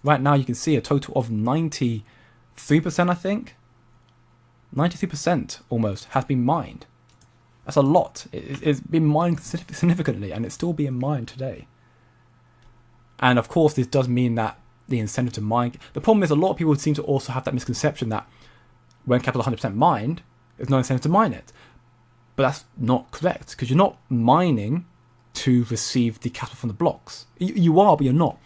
Right now you can see a total of 93%, I think. 93% almost has been mined. That's a lot. It's been mined significantly, and it's still being mined today. And of course, this does mean that the incentive to mine... The problem is a lot of people seem to also have that misconception that when capital 100% mined, there's no incentive to mine it. But that's not correct, because you're not mining to receive the Kaspa from the blocks. You are, but you're not.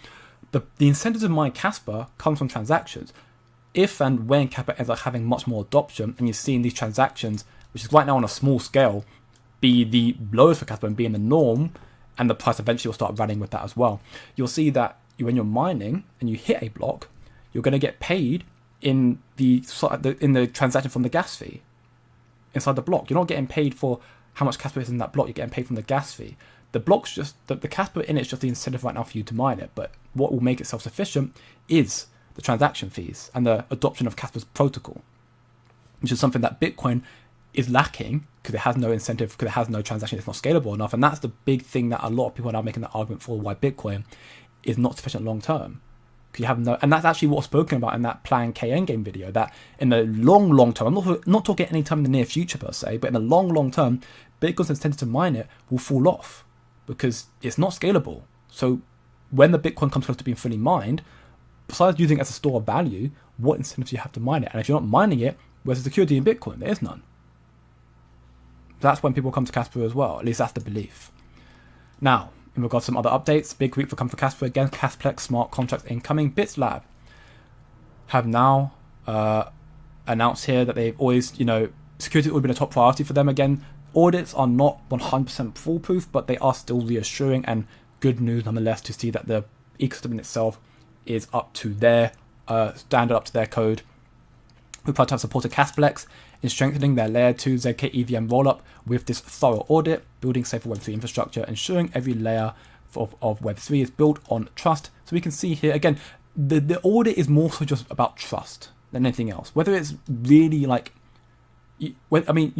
The incentive to mine Kaspa comes from transactions. If and when Kaspa ends up having much more adoption, and you're seeing these transactions, which is right now on a small scale, be the lowest for Kaspa and being the norm, and the price eventually will start running with that as well, you'll see that when you're mining and you hit a block, you're going to get paid in the transaction from the gas fee inside the block. You're not getting paid for how much Kaspa is in that block, you're getting paid from the gas fee. The block's just, the Kaspa in it is just the incentive right now for you to mine it, but what will make it self-sufficient is the transaction fees and the adoption of Kaspa's protocol, which is something that Bitcoin is lacking because it has no incentive, because it has no transaction, it's not scalable enough. And that's the big thing that a lot of people are now making the argument for why Bitcoin is not sufficient long term. Because you have no, and that's actually what's spoken about in that Plan K endgame video, that in the long term, I'm not talking any time in the near future per se, but in the long term, Bitcoin's incentive to mine it will fall off because it's not scalable. So when the Bitcoin comes close to being fully mined, besides using it as a store of value, what incentives do you have to mine it? And if you're not mining it, where's the security in Bitcoin? There is none. That's when people come to Kaspa as well. At least that's the belief. Now, in regards to some other updates, big week for come for Kaspa again. Casplex smart contracts incoming. Bits Lab. have now announced here that they've always, security has always been a top priority for them. Again, audits are not 100% foolproof, but they are still reassuring and good news nonetheless to see that the ecosystem in itself is up to their standard, up to their code. We plan to have supported Casplex in strengthening their layer 2 ZK EVM rollup with this thorough audit, building safer Web3 infrastructure, ensuring every layer of Web3 is built on trust. So we can see here, again, the audit is more so just about trust than anything else. Whether it's really like, you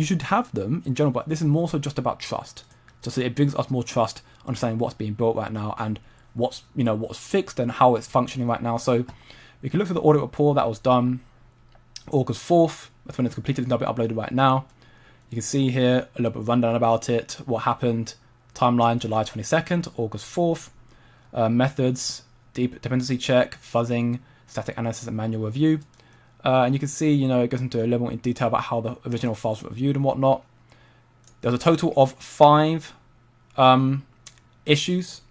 should have them in general, but this is more so just about trust. Just so it brings us more trust, understanding what's being built right now and what's fixed and how it's functioning right now. So we can look at the audit report that was done August 4th. That's when it's completed and it'll be uploaded right now. You can see here a little bit of rundown about it, what happened, timeline July 22nd, August 4th, methods, deep dependency check, fuzzing, static analysis and manual review. And you can see, it goes into a little more in detail about how the original files were reviewed and whatnot. There's a total of 5 issues,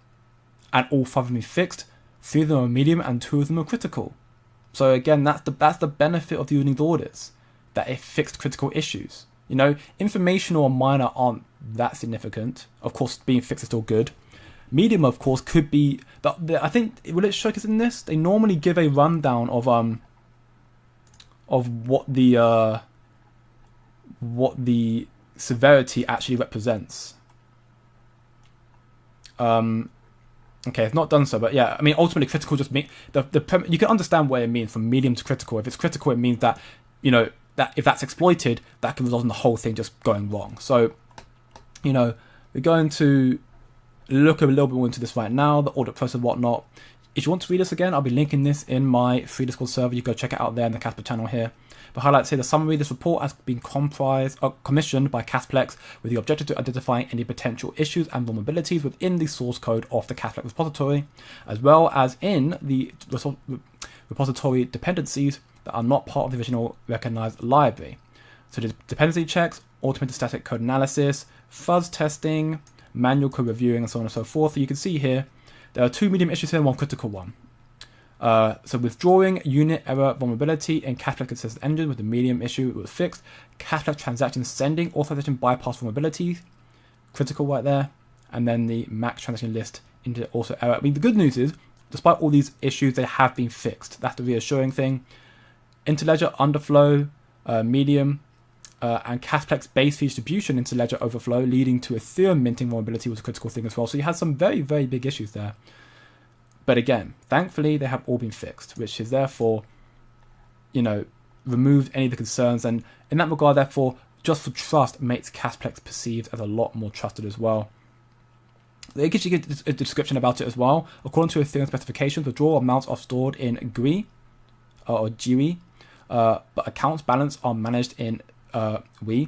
and all 5 of them are fixed. 3 of them are medium and 2 of them are critical. So again, that's the benefit of using the audits, that it fixed critical issues. Informational and minor aren't that significant. Of course, being fixed is still good. Medium, of course, could be. I think, will it showcase in this? They normally give a rundown of what the severity actually represents. Okay, it's not done so, but yeah, ultimately critical just mean you can understand what it means from medium to critical. If it's critical, it means that that if that's exploited, that can result in the whole thing just going wrong. So we're going to look a little bit more into this right now, the audit process and whatnot. If you want to read this again, I'll be linking this in my free Discord server. You go check it out there in the Caspa channel here. But highlights here, the summary, this report has been commissioned by Casplex with the objective to identify any potential issues and vulnerabilities within the source code of the Casplex repository, as well as in the repository dependencies that are not part of the original recognized library. So there's dependency checks, automated static code analysis, fuzz testing, manual code reviewing, and so on and so forth. So you can see here, there are 2 medium issues here and 1 critical one. So withdrawing unit error vulnerability in Casplex consistent engine with the medium issue was fixed. Casplex transaction sending authorization bypass vulnerability, critical right there. And then the max transaction list into also error. The good news is, despite all these issues, they have been fixed. That's the reassuring thing. Interledger underflow, medium, and Casplex base fee distribution into ledger overflow, leading to Ethereum minting vulnerability was a critical thing as well. So you had some very, very big issues there. But again, thankfully, they have all been fixed, which is therefore, removed any of the concerns. And in that regard, therefore, just for trust makes Casplex perceived as a lot more trusted as well. It gives you a description about it as well. According to Ethereum specifications, withdrawal amounts are stored in GUI, or GUI, but accounts balance are managed in WE.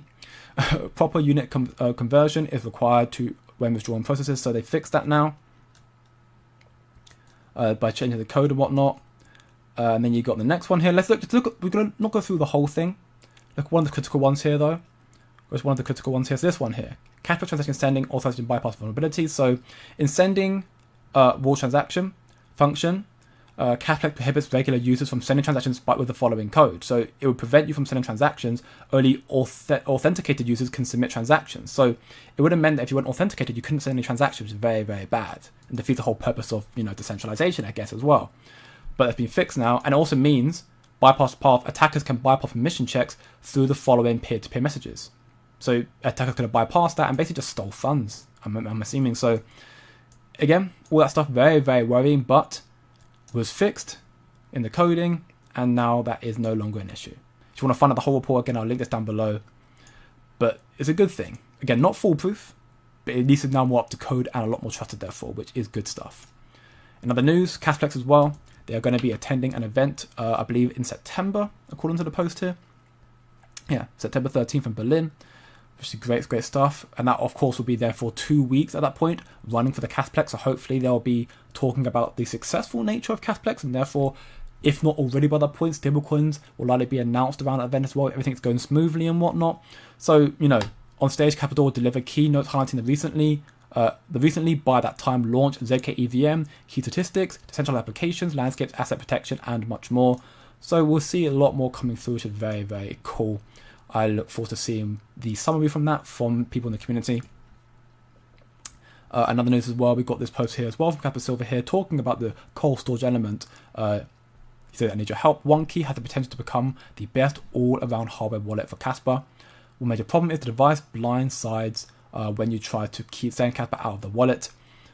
Proper unit conversion is required when withdrawing processes, so they fixed that now. By changing the code and whatnot. And then you got the next one here. Let's look. We're going to not go through the whole thing. Look, one of the critical ones here, though. There's one of the critical ones here. So this one here. Casplex transaction sending authorization bypass vulnerabilities. So in sending raw transaction function, Casplex prohibits regular users from sending transactions but with the following code. So it would prevent you from sending transactions. Only authenticated users can submit transactions. So it would have meant that if you weren't authenticated, you couldn't send any transactions, which is very, very bad. And defeats the whole purpose of, decentralization, I guess, as well. But it's been fixed now. And it also means bypass path, attackers can bypass permission checks through the following peer-to-peer messages. So attackers could have bypassed that and basically just stole funds, I'm assuming. So again, all that stuff, very, very worrying, but was fixed in the coding, and now that is no longer an issue. If you want to find out the whole report, again, I'll link this down below. But it's a good thing. Again, not foolproof, but at least it's now more up to code and a lot more trusted therefore, which is good stuff. In other news, Casplex as well, they are going to be attending an event, I believe in September, according to the post here. Yeah, September 13th in Berlin, which is great stuff. And that, of course, will be there for 2 weeks at that point, running for the Casplex. So hopefully they'll be talking about the successful nature of Casplex, and therefore, if not already by that point, stablecoins will likely be announced around that event as well. Everything's going smoothly and whatnot. So, on stage, Capital will deliver keynotes highlighting the recently by that time launched ZK EVM, key statistics, decentralized applications, landscapes, asset protection, and much more. So we'll see a lot more coming through, which is very, very cool. I look forward to seeing the summary from that from people in the community. Another news as well, we've got this post here as well from Kappa Silver here talking about the cold storage element. He said, I need your help. OneKey has the potential to become the best all-around hardware wallet for Kaspa. One major problem is the device blindsides when you try to send Kaspa out of the wallet.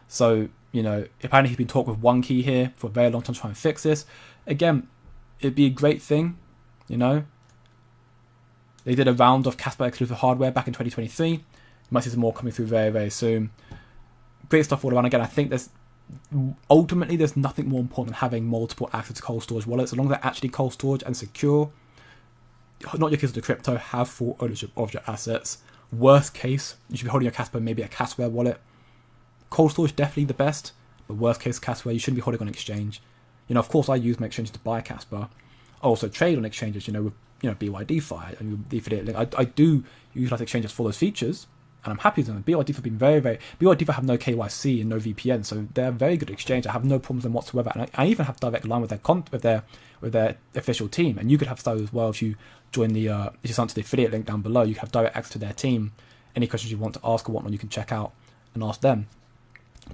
So, apparently he's been talking with OneKey here for a very long time trying to fix this. Again, it'd be a great thing, They did a round of Kaspa exclusive hardware back in 2023. You might see some more coming through very, very soon. Great stuff all around. Again, I think there's nothing more important than having multiple access to cold storage wallets. As long as they're actually cold storage and secure, not your keys to the crypto, have full ownership of your assets. Worst case, you should be holding your Kaspa, maybe a Kaspa wallet. Cold storage definitely the best, but worst case Kaspa, you shouldn't be holding on exchange. Of course, I use my exchanges to buy Kaspa. I also trade on exchanges, with BYDFI and with the affiliate link. I do utilize exchanges for those features. And I'm happy with them. BYDFI have been BYDFI have no KYC and no VPN, so they're a very good exchange. I have no problems with them whatsoever. And I even have direct line with their official team. And you could have those as well if you join if you sign to the affiliate link down below. You have direct access to their team. Any questions you want to ask or whatnot, you can check out and ask them.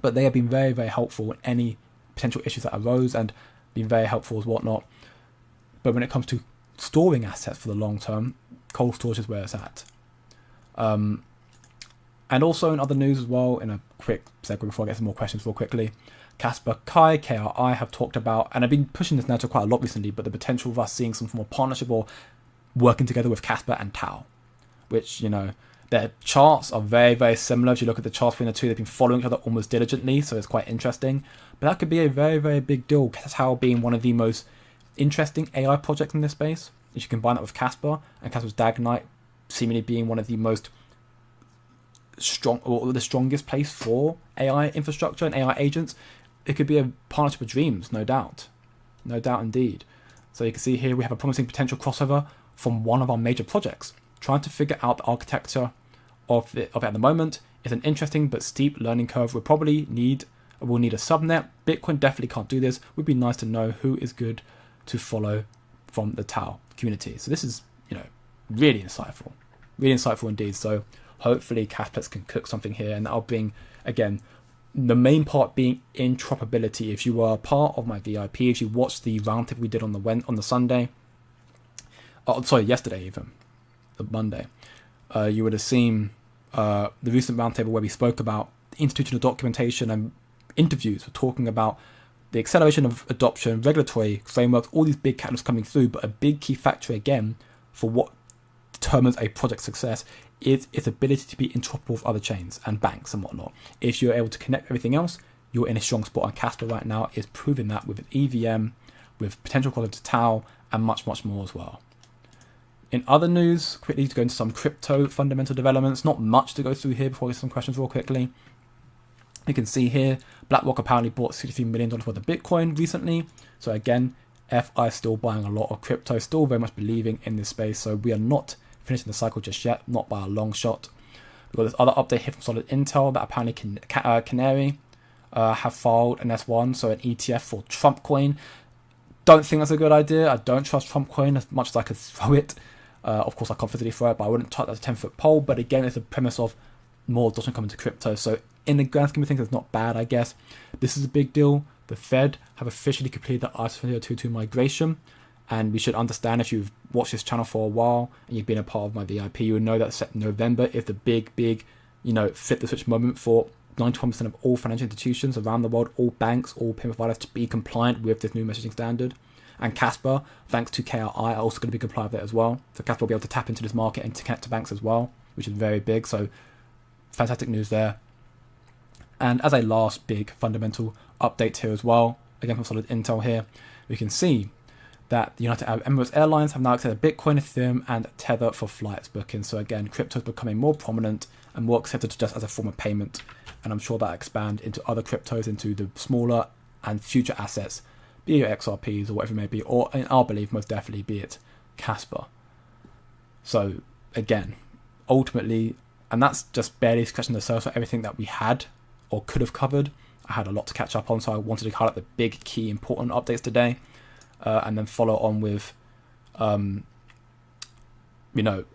But they have been very, very helpful in any potential issues that arose and been very helpful as whatnot. But when it comes to storing assets for the long term, cold storage is where it's at. And also in other news as well, in a quick segue before I get some more questions real quickly, Kaspa, KRI have talked about, and I've been pushing this narrative quite a lot recently, but the potential of us seeing some form of partnership or working together with Kaspa and Tau, which, their charts are very, very similar. If you look at the charts between the two, they've been following each other almost diligently, so it's quite interesting. But that could be a very, very big deal. Tau being one of the most interesting AI projects in this space. If you combine that with Kaspa, and Kaspa's DagKnight seemingly being one of the most strong or the strongest place for AI infrastructure and AI agents, it could be a partnership of dreams, no doubt indeed. So you can see here we have a promising potential crossover from one of our major projects. Trying to figure out the architecture of it at the moment is an interesting but steep learning curve. We'll need a subnet. Bitcoin definitely can't do this. Would be nice to know who is good to follow from the Tau community. So this is really insightful indeed. So hopefully Casplex can cook something here, and that'll bring, again, the main part being interoperability. If you were part of my VIP, if you watched the roundtable we did on the Sunday, yesterday even, the Monday, you would have seen the recent roundtable where we spoke about institutional documentation and interviews. We're talking about the acceleration of adoption, regulatory frameworks, all these big catalysts coming through, but a big key factor again for what determines a project success is its ability to be interoperable with other chains and banks and whatnot. If you're able to connect everything else, you're in a strong spot. And Kaspa right now is proving that with an EVM, with potential quality to Tau, and much, much more as well. In other news, quickly to go into some crypto fundamental developments. Not much to go through here before we get some questions real quickly. You can see here, BlackRock apparently bought $63 million worth of Bitcoin recently. So again, FI is still buying a lot of crypto, still very much believing in this space. So we are not finishing the cycle just yet, not by a long shot. We've got this other update here from Solid Intel that apparently Canary have filed an S1, so an ETF for Trump coin. Don't think that's a good idea. I don't trust Trump coin as much as I could throw it. Of course, I can't physically throw it, but I wouldn't touch that 10-foot pole. But again, it's a premise of more adoption coming to crypto. So in the grand scheme of things, it's not bad, I guess. This is a big deal. The Fed have officially completed the ISO-222 migration. And we should understand, if you've watched this channel for a while and you've been a part of my VIP, you will know that November is the big, flip the switch moment for 91% of all financial institutions around the world, all banks, all payment providers to be compliant with this new messaging standard. And Kaspa, thanks to KRI, are also going to be compliant with it as well. So Kaspa will be able to tap into this market and to connect to banks as well, which is very big. So fantastic news there. And as a last big fundamental update here as well, again from Solid Intel here, we can see that the United Arab Emirates Airlines have now accepted Bitcoin, Ethereum, and Tether for flights booking. So again, crypto is becoming more prominent and more accepted just as a form of payment. And I'm sure that expand into other cryptos, into the smaller and future assets, be it XRPs or whatever it may be, or in our belief, most definitely be it Kaspa. So again, ultimately, and that's just barely scratching the surface of everything that we had or could have covered. I had a lot to catch up on, so I wanted to highlight the big, key, important updates today. and then follow on with, the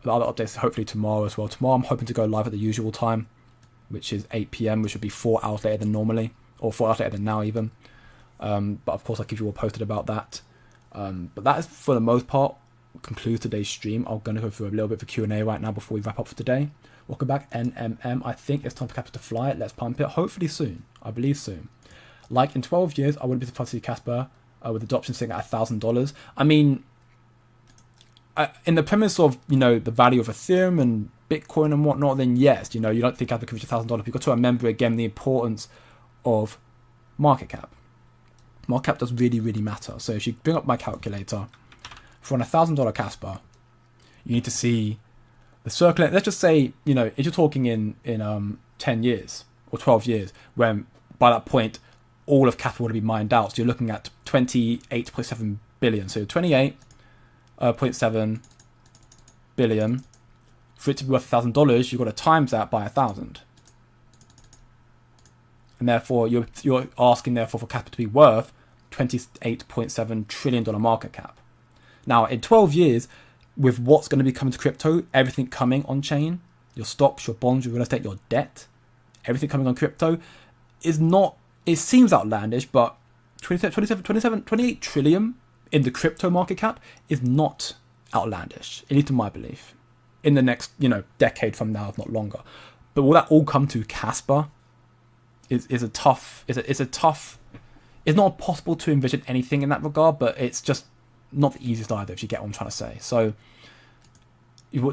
other updates hopefully tomorrow as well. Tomorrow I'm hoping to go live at the usual time, which is 8 p.m, which would be 4 hours later than normally, or 4 hours later than now even. But of course I'll keep you all posted about that. But that is, for the most part, concludes today's stream. I'm going to go through a little bit of a Q&A right now before we wrap up for today. Welcome back, NMM. I think it's time for Kaspa to fly. Let's pump it. Hopefully soon. I believe soon. Like in 12 years, I wouldn't be surprised to see Kaspa with adoption sitting at $1,000. I mean, in the premise of, the value of Ethereum and Bitcoin and whatnot, then yes, you don't think Kaspa could reach $1,000. You've got to remember again the importance of market cap. Market cap does really, really matter. So if you bring up my calculator, for an $1,000 Kaspa, you need to see the circle. Let's just say, if you're talking in 10 years or 12 years, when by that point, all of Kaspa would be mined out. So you're looking at 28.7 billion. So 28.7 billion. For it to be worth $1,000, you've got to times that by 1,000. And therefore, you're asking, therefore, for Kaspa to be worth $28.7 trillion market cap. Now, in 12 years, with what's going to be coming to crypto, everything coming on chain, your stocks, your bonds, your real estate, your debt, everything coming on crypto, is not, it seems outlandish, but 28 trillion in the crypto market cap is not outlandish, at least in my belief, in the next, decade from now, if not longer. But will that all come to Kaspa? It's not possible to envision anything in that regard, but it's just not the easiest either, if you get what I'm trying to say. So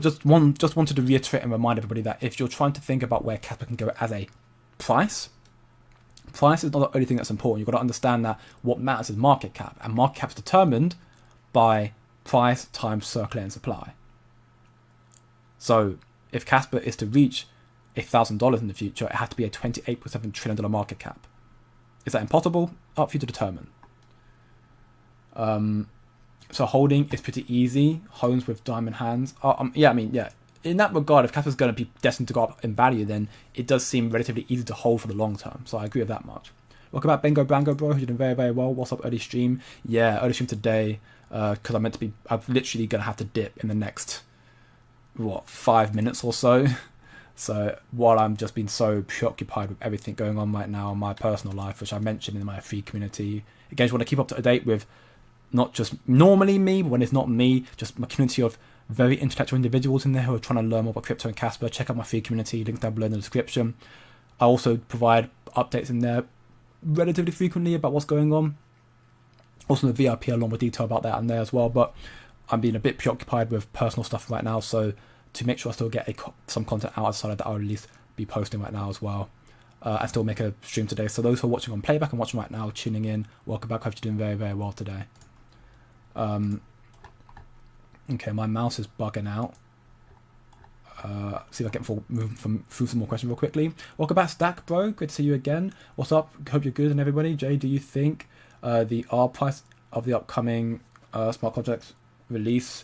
just wanted to reiterate and remind everybody that if you're trying to think about where Kaspa can go as a price is not the only thing that's important. You've got to understand that what matters is market cap, and market cap is determined by price times circulating supply. So if Kaspa is to reach $1,000 in the future, it has to be a $28.7 trillion market cap. Is that impossible? Up for you to determine. So holding is pretty easy. Homes with diamond hands. In that regard, if Kaspa's going to be destined to go up in value, then it does seem relatively easy to hold for the long term. So I agree with that much. Welcome back, Bengo Brango, bro. You're doing very, very well. What's up, early stream? Yeah, early stream today. Because I'm literally going to have to dip in the next, 5 minutes or so. So while I'm just being so preoccupied with everything going on right now in my personal life, which I mentioned in my free community, again, just want to keep up to date with not just normally me, but when it's not me, just my community of very intellectual individuals in there who are trying to learn more about crypto and Kaspa. Check out my free community, links down below in the description. I also provide updates in there relatively frequently about what's going on. Also in the VIP, a lot more detail about that in there as well, but I'm being a bit preoccupied with personal stuff right now, so to make sure I still get some content out outside of that, I'll at least be posting right now as well. I still make a stream today, so those who are watching on playback and watching right now, tuning in, welcome back. I hope you're doing very, very well today. Okay, my mouse is bugging out. See if I can move through some more questions real quickly. Welcome back, Stack, bro. Good to see you again. What's up? Hope you're good and everybody. Jay, do you think the R price of the upcoming smart contracts release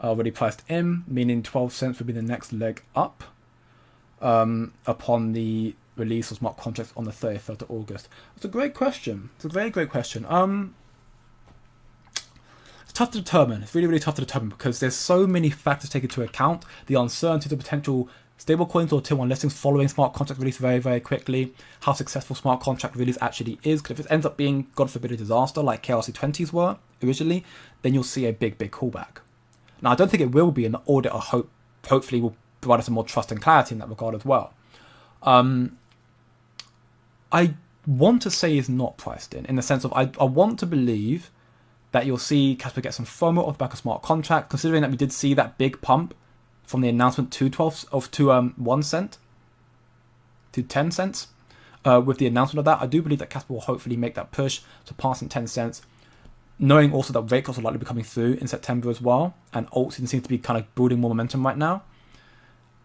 already priced in, meaning 12 cents would be the next leg up upon the release of smart contracts on the 31st of August? It's a great question. It's a very great question. It's tough to determine. It's really, really tough to determine because there's so many factors taken into account. The uncertainty of the potential stablecoins or tier 1 listings following smart contract release very, very quickly. How successful smart contract release actually is. Because if it ends up being, God forbid, a disaster like KYC 20s were originally, then you'll see a big, big callback. Now, I don't think it will be, and the audit, hopefully, will provide us some more trust and clarity in that regard as well. I want to say is not priced in the sense of I want to believe that you'll see Kaspa get some FOMO off the back of smart contract, considering that we did see that big pump from the announcement to 1 cent to 10 cents. With the announcement of that, I do believe that Kaspa will hopefully make that push to passing 10 cents. Knowing also that rate cuts will likely be coming through in September as well, and alt seems to be kind of building more momentum right now.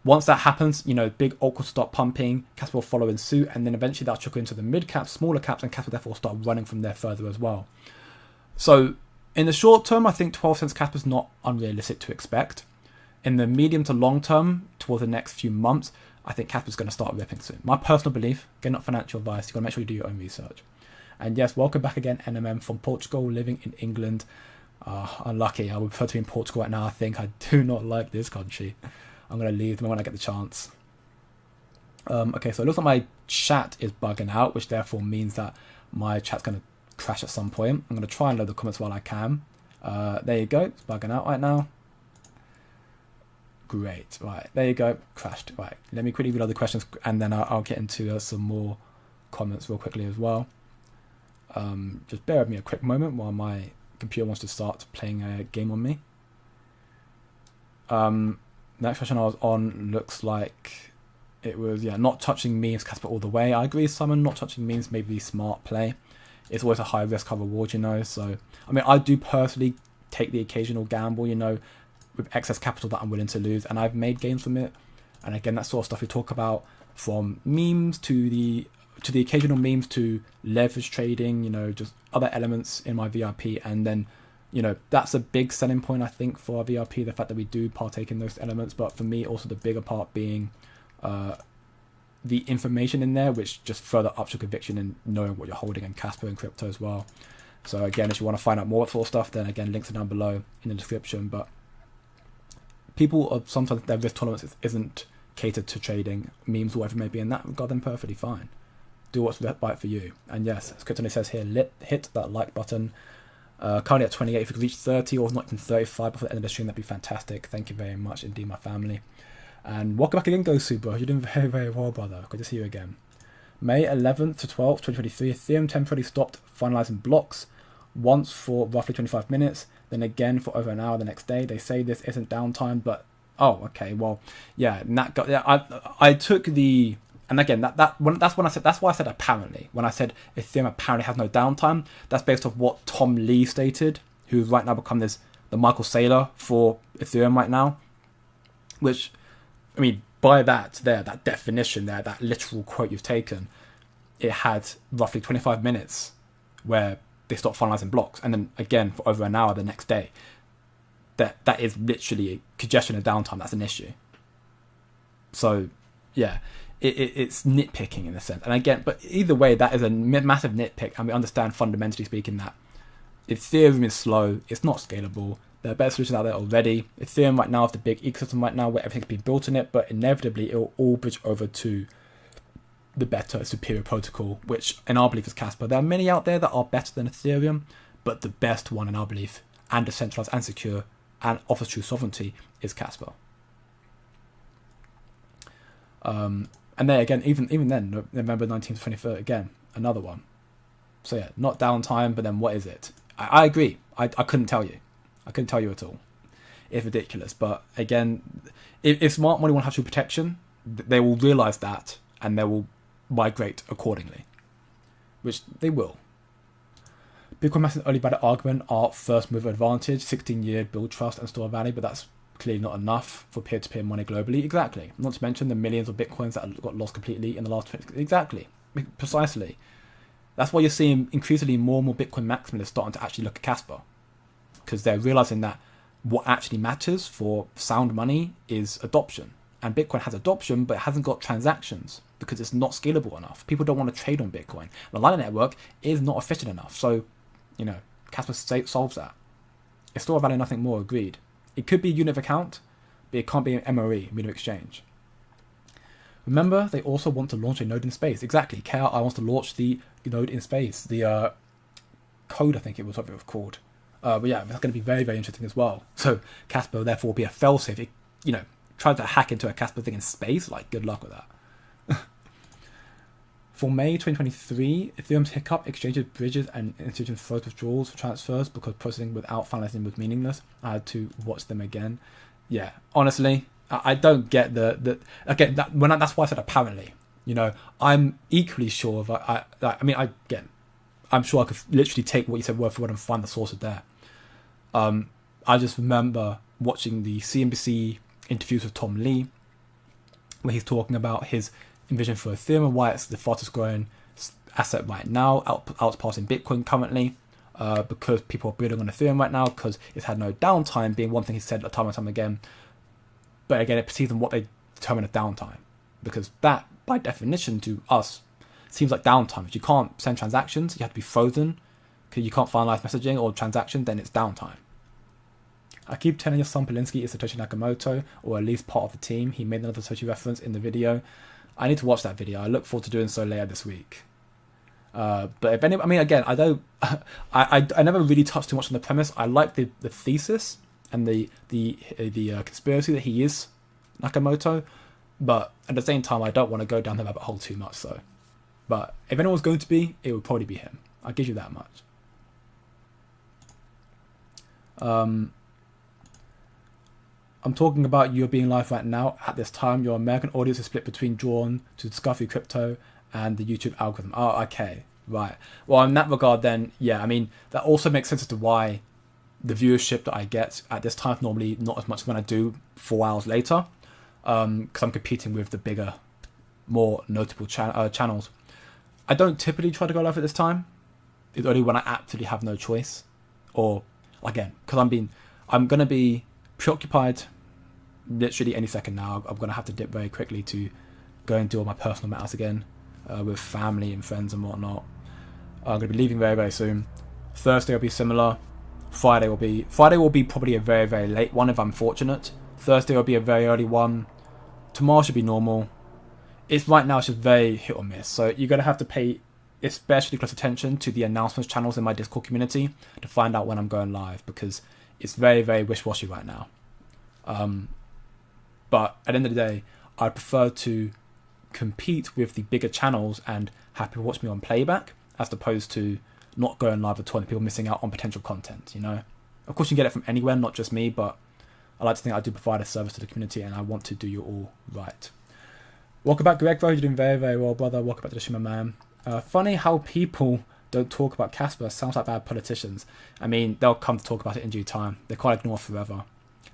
Once that happens, big alt will start pumping, Kaspa will follow in suit, and then eventually that'll trickle into the mid caps, smaller caps, and Kaspa therefore will start running from there further as well. So in the short term, I think 12 cents Kaspa is not unrealistic to expect. In the medium to long term, towards the next few months, I think Kaspa is going to start ripping soon. My personal belief, again, not financial advice, you've got to make sure you do your own research. And yes, welcome back again, NMM from Portugal, living in England. Unlucky, I would prefer to be in Portugal right now. I think I do not like this country. I'm going to leave the moment I get the chance. Okay, so it looks like my chat is bugging out, which therefore means that my chat's going to crash at some point. I'm going to try and load the comments while I can. There you go, it's bugging out right now. Great, right, there you go, crashed. Right, let me quickly reload the questions and then I'll get into some more comments real quickly as well. Just bear with me a quick moment while my computer wants to start playing a game on me. Next question I was on looks like it was, not touching memes, Casper all the way. I agree, Simon, not touching memes may be smart play. It's always a high risk, high reward, so, I mean, I do personally take the occasional gamble, with excess capital that I'm willing to lose, and I've made gains from it. And again, that sort of stuff we talk about, from memes to the occasional memes to leverage trading, just other elements in my VRP. And then, that's a big selling point, I think, for our VRP, the fact that we do partake in those elements. But for me, also the bigger part being the information in there, which just further ups your conviction in knowing what you're holding in Casper and crypto as well. So again, if you want to find out more sort of stuff, then again, links are down below in the description. But people are sometimes their risk tolerance isn't catered to trading, memes, or whatever it may be, in that regard, then perfectly fine. Do what's right for you. And yes, as Kryptonite says here, hit that like button. Currently at 28, if we could reach 30 or not even 35 before the end of the stream, that'd be fantastic. Thank you very much indeed, my family. And welcome back again, Gosu, bro. You're doing very, very well, brother. Good to see you again. May 11th to 12th, 2023, Ethereum temporarily stopped finalizing blocks once for roughly 25 minutes, then again for over an hour the next day. They say this isn't downtime, but okay, well, yeah, I took the, and again, that's why I said apparently. When I said Ethereum apparently has no downtime, that's based off what Tom Lee stated, who's right now become the Michael Saylor for Ethereum right now, which, I mean, by that definition there, that literal quote you've taken, it had roughly 25 minutes where they stopped finalizing blocks, and then again for over an hour the next day. That is literally congestion and downtime. That's an issue. So yeah, it's nitpicking in a sense. And again, but either way, that is a massive nitpick, and we understand fundamentally speaking that Ethereum is slow, it's not scalable. There are better solutions out there already. Ethereum right now is the big ecosystem right now where everything's being built in it, but inevitably it will all bridge over to the better, superior protocol, which in our belief is Caspa. There are many out there that are better than Ethereum, but the best one in our belief, and decentralized and secure, and offers true sovereignty, is Caspa. And then again, even then, November 19th to 23rd, again, another one. So yeah, not downtime, but then what is it? I agree. I couldn't tell you. I couldn't tell you at all. It's ridiculous. But again, if smart money want to have true protection, they will realize that, and they will migrate accordingly, which they will. Bitcoin masses only by the argument are first mover advantage, 16-year build trust and store value, but that's clearly not enough for peer-to-peer money globally. Exactly. Not to mention the millions of Bitcoins that got lost completely in the last 20... Exactly. Precisely. That's why you're seeing increasingly more and more Bitcoin maximalists starting to actually look at Caspa, because they're realizing that what actually matters for sound money is adoption. And Bitcoin has adoption, but it hasn't got transactions because it's not scalable enough. People don't want to trade on Bitcoin. The Lightning Network is not efficient enough. So, Caspa solves that. It's store value, nothing more, agreed. It could be a unit of account, but it can't be an MOE, mean of exchange. Remember, they also want to launch a node in space. Exactly. KRI wants to launch the node in space. The code, I think it was what it was called. But yeah, that's going to be very, very interesting as well. So Caspa, therefore, will be a failsafe. It, try to hack into a Caspa thing in space, good luck with that. For May 2023, Ethereum's hiccup, exchanges, bridges, and institutions froze withdrawals for transfers because processing without finalizing was meaningless. I had to watch them again. Yeah, honestly, I don't get again. That's why I said apparently. I'm equally sure of. I'm sure I could literally take what you said word for word and find the sources there. I just remember watching the CNBC interviews with Tom Lee, where he's talking about his envision for Ethereum and why it's the fastest growing asset right now, outpassing Bitcoin currently, because people are building on Ethereum right now because it's had no downtime, being one thing he said time and time again. But again, it perceives on what they determine as downtime, because that, by definition, to us, seems like downtime. If you can't send transactions, you have to be frozen because you can't finalize messaging or transaction, then it's downtime. I keep telling your son Polinsky is Satoshi Nakamoto, or at least part of the team. He made another Satoshi reference in the video. I need to watch that video. I look forward to doing so later this week. But if any, I mean, again, I don't, I never really touched too much on the premise. I like the thesis and the conspiracy that he is Nakamoto, but at the same time, I don't want to go down the rabbit hole too much. So, but if anyone's going to be, it would probably be him. I'll give you that much. I'm talking about you being live right now. At this time, your American audience is split between Drawn to Discovery Crypto and the YouTube algorithm. Oh, okay. Right. Well, in that regard, then, yeah, I mean, that also makes sense as to why the viewership that I get at this time, normally not as much as when I do 4 hours later, because I'm competing with the bigger, more notable channels. I don't typically try to go live at this time. It's only when I absolutely have no choice. Or, again, because I'm going to be preoccupied literally any second now. I'm going to have to dip very quickly to go and do all my personal matters again with family and friends and whatnot. I'm going to be leaving very, very soon. Thursday will be similar. Friday will be probably a very, very late one if I'm fortunate. Thursday will be a very early one. Tomorrow should be normal. It's right now, it's just very hit or miss. So you're going to have to pay especially close attention to the announcements channels in my Discord community to find out when I'm going live, because it's very, very wish-washy right now. But at the end of the day, I prefer to compete with the bigger channels and have people watch me on playback as opposed to not going live at all and people missing out on potential content, you know? Of course, you can get it from anywhere, not just me, but I like to think I do provide a service to the community and I want to do you all right. Welcome back, Greg, bro. You're doing very, very well, brother. Welcome back to the Shimmer Man. Funny how people don't talk about Kaspa. Sounds like bad politicians. I mean, they'll come to talk about it in due time. They can't ignore forever.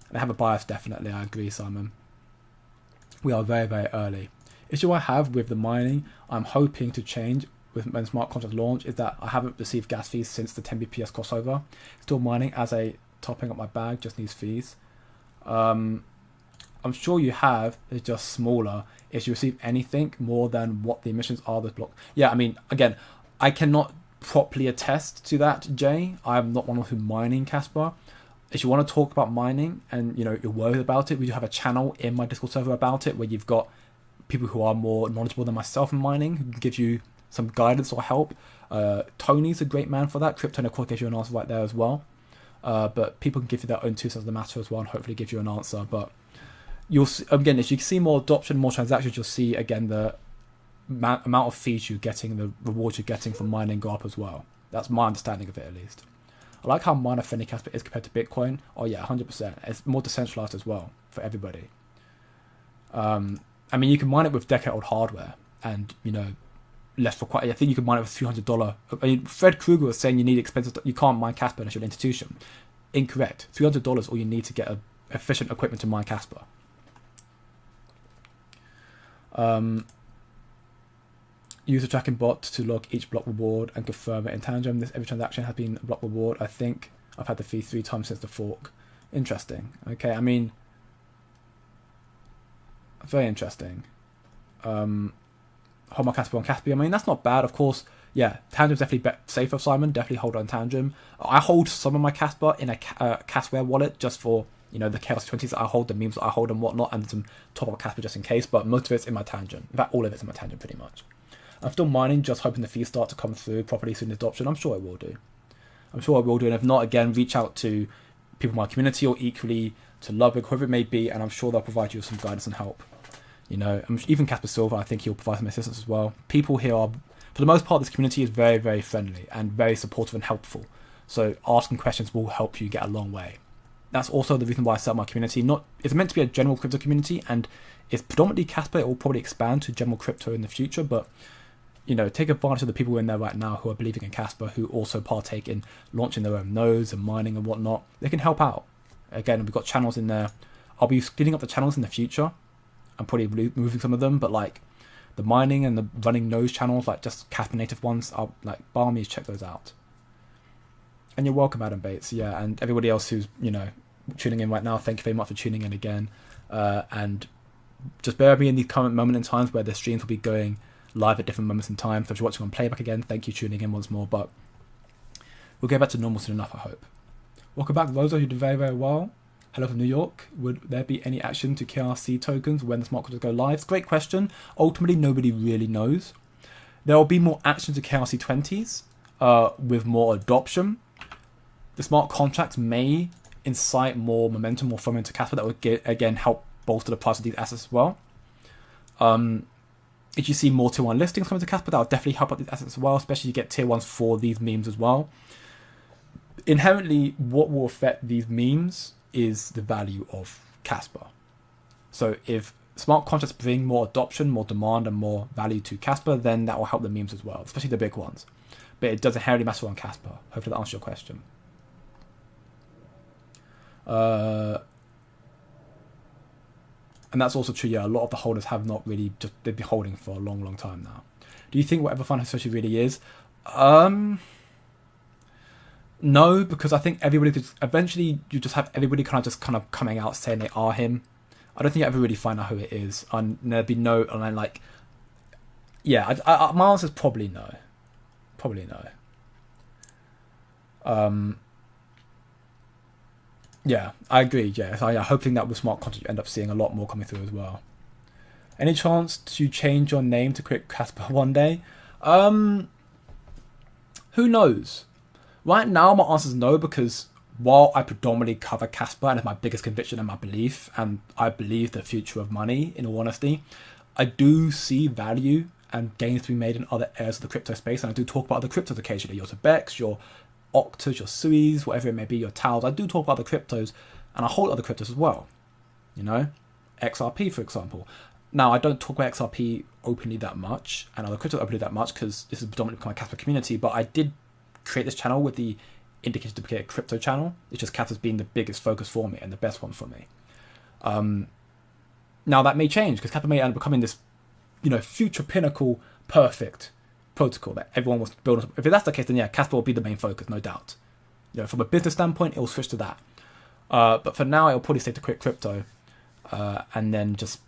They have a bias, definitely. I agree, Simon. We are very, very early. Issue I have with the mining, I'm hoping to change when smart contract launch, is that I haven't received gas fees since the 10 BPS crossover. Still mining as a topping up my bag, just needs fees. I'm sure you have, it's just smaller. If you receive anything more than what the emissions are this block. Yeah, I mean, again, I cannot properly attest to that, Jay. I'm not one who's mining Kaspa. If you want to talk about mining and, you know, you're worried about it, we do have a channel in my Discord server about it where you've got people who are more knowledgeable than myself in mining who can give you some guidance or help. Tony's a great man for that. Crypto, of course, gives you an answer right there as well. But people can give you their own 2 cents of the matter as well and hopefully give you an answer. But you'll see, again, if you see more adoption, more transactions, you'll see, again, the amount of fees you're getting, the rewards you're getting from mining go up as well. That's my understanding of it, at least. I like how miner-friendly Casper is compared to Bitcoin. Oh yeah, 100%. It's more decentralized as well for everybody. I mean, you can mine it with decade-old hardware, and you know, less for quite. I think you can mine it with $300. I mean, Fred Krueger was saying you need expensive. You can't mine Casper unless you're an institution. Incorrect. $300 all you need to get efficient equipment to mine Casper. Use a tracking bot to log each block reward and confirm it in tandem. Every transaction has been a block reward. I think I've had the fee 3 times since the fork. Interesting. Okay, I mean, very interesting. Hold my Casper on Caspia. I mean, that's not bad, of course. Yeah, Tandem's definitely safer, Simon. Definitely hold on Tandem. I hold some of my Casper in a Casware wallet just for, you know, the Chaos 20s that I hold, the memes that I hold and whatnot, and some top-up Casper just in case, but most of it's in my Tangent. In fact, all of it's in my Tangent pretty much. I'm still mining, just hoping the fees start to come through properly soon as adoption. I'm sure it will do. I'm sure it will do, and if not, again, reach out to people in my community or equally to Ludwig, whoever it may be, and I'm sure they'll provide you with some guidance and help. You know, even Casper Silver, I think he'll provide some assistance as well. People here are, for the most part, this community is very, very friendly and very supportive and helpful. So asking questions will help you get a long way. That's also the reason why I set up my community. It's meant to be a general crypto community, and it's predominantly Casper. It will probably expand to general crypto in the future, but you know, take advantage of the people in there right now who are believing in Casper, who also partake in launching their own nodes and mining and whatnot. They can help out. Again, we've got channels in there. I'll be splitting up the channels in the future. I'm probably moving some of them, but like the mining and the running nodes channels, like just Casper native ones, I'll like by all means check those out. And you're welcome, Adam Bates. Yeah, and everybody else who's, you know, tuning in right now, thank you very much for tuning in again. And just bear with me in these current moment in times where the streams will be going live at different moments in time. So if you're watching on playback again, thank you for tuning in once more. But we'll get back to normal soon enough, I hope. Welcome back, Rosa. You did very, very well. Hello from New York. Would there be any action to KRC tokens when the smart contracts go live? It's a great question. Ultimately, nobody really knows. There will be more action to KRC 20s with more adoption. The smart contracts may incite more momentum or FOMO into Caspa that would again help bolster the price of these assets as well. If you see more tier 1 listings coming to Caspa, that will definitely help out these assets as well, especially you get tier 1s for these memes as well. Inherently, what will affect these memes is the value of Caspa. So if smart contracts bring more adoption, more demand, and more value to Caspa, then that will help the memes as well, especially the big ones. But it doesn't inherently matter on Caspa. Hopefully that answers your question. And that's also true, yeah, a lot of the holders have not really, they've been holding for a long, long time now. Do you think whatever finance strategy really is? No, because I think everybody could, eventually you just have everybody kind of coming out saying they are him. I don't think you ever really find out who it is. And there'd be no, and I'm like, yeah, my answer is probably no. Probably no. Yeah, I agree. Yeah, so I'm hoping that with smart contract you end up seeing a lot more coming through as well. Any chance to change your name to Quick Casper one day? Who knows? Right now, my answer is no, because while I predominantly cover Casper and it's my biggest conviction and my belief, and I believe the future of money, in all honesty, I do see value and gains to be made in other areas of the crypto space, and I do talk about other cryptos occasionally. Your Bex, your Octas, your Suis, whatever it may be, your Tals. I do talk about other cryptos, and I hold other cryptos as well. You know, XRP, for example. Now, I don't talk about XRP openly that much, and other cryptos openly that much, because this is predominantly my Casper community, but I did create this channel with the indicator duplicated crypto channel. It's just Casper's been the biggest focus for me and the best one for me. Now that may change, because Casper may end up becoming this, you know, future pinnacle perfect protocol that everyone wants to build on. If that's the case, then yeah, Casper will be the main focus, no doubt. You know, from a business standpoint, it will switch to that. But for now, it'll probably stay to Quick Crypto, and then just,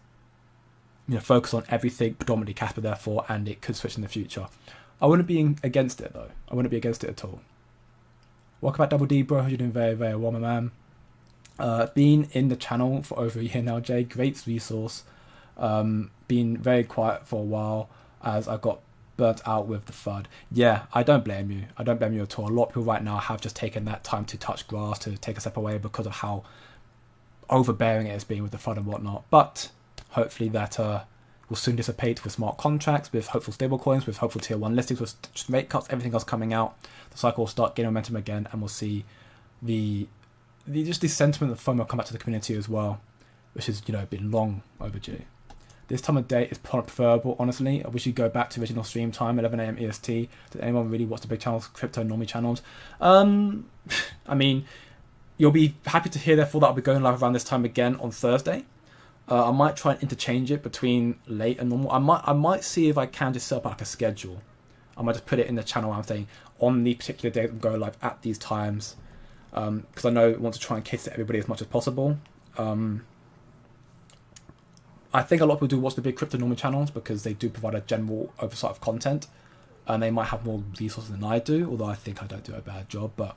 you know, focus on everything predominantly Casper. Therefore, and it could switch in the future. I wouldn't be against it though. I wouldn't be against it at all. Welcome back, Double D, bro. You're doing very, very well, my man. Been in the channel for over a year now, Jay. Great resource. Been very quiet for a while as I got burnt out with the FUD. Yeah, I don't blame you. I don't blame you at all. A lot of people right now have just taken that time to touch grass, to take a step away because of how overbearing it has been with the FUD and whatnot. But hopefully that will soon dissipate with smart contracts, with hopeful stablecoins, with hopeful tier 1 listings, with rate cuts, everything else coming out. The cycle will start gaining momentum again, and we'll see the sentiment of FOMO come back to the community as well, which has, you know, been long overdue. This time of day is preferable, honestly. I wish you'd go back to original stream time, 11 AM EST. Does anyone really watch the big channels, crypto normie channels? I mean, you'll be happy to hear, therefore, that I'll be going live around this time again on Thursday. I might try and interchange it between late and normal. I might see if I can just set up like a schedule. I might just put it in the channel. I'm saying on the particular day I'm going live at these times, because I know I want to try and cater to everybody as much as possible. I think a lot of people do watch the big crypto normal channels because they do provide a general oversight of content, and they might have more resources than I do, although I think I don't do a bad job. But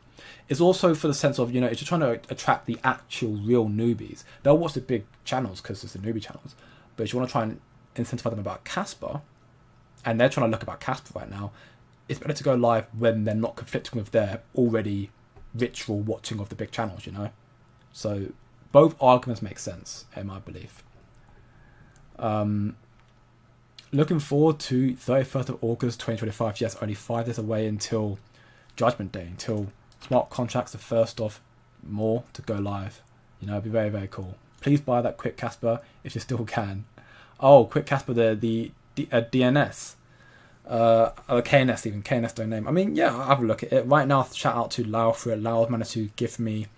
it's also for the sense of, you know, if you're trying to attract the actual real newbies, they'll watch the big channels because it's the newbie channels. But if you want to try and incentivize them about Casper, and they're trying to look about Casper right now, it's better to go live when they're not conflicting with their already ritual watching of the big channels, you know? So both arguments make sense, in my belief. Looking forward to 31st of August 2025. Yes, only 5 days away until Judgment Day, until smart contracts, the first of more to go live. You know, it'd be very, very cool. Please buy that Quick Casper if you still can. Oh, Quick Casper, the DNS. KNS even, KNS don't name. I mean, yeah, I'll have a look at it. Right now, shout out to Lau for it. Lau's managed to give me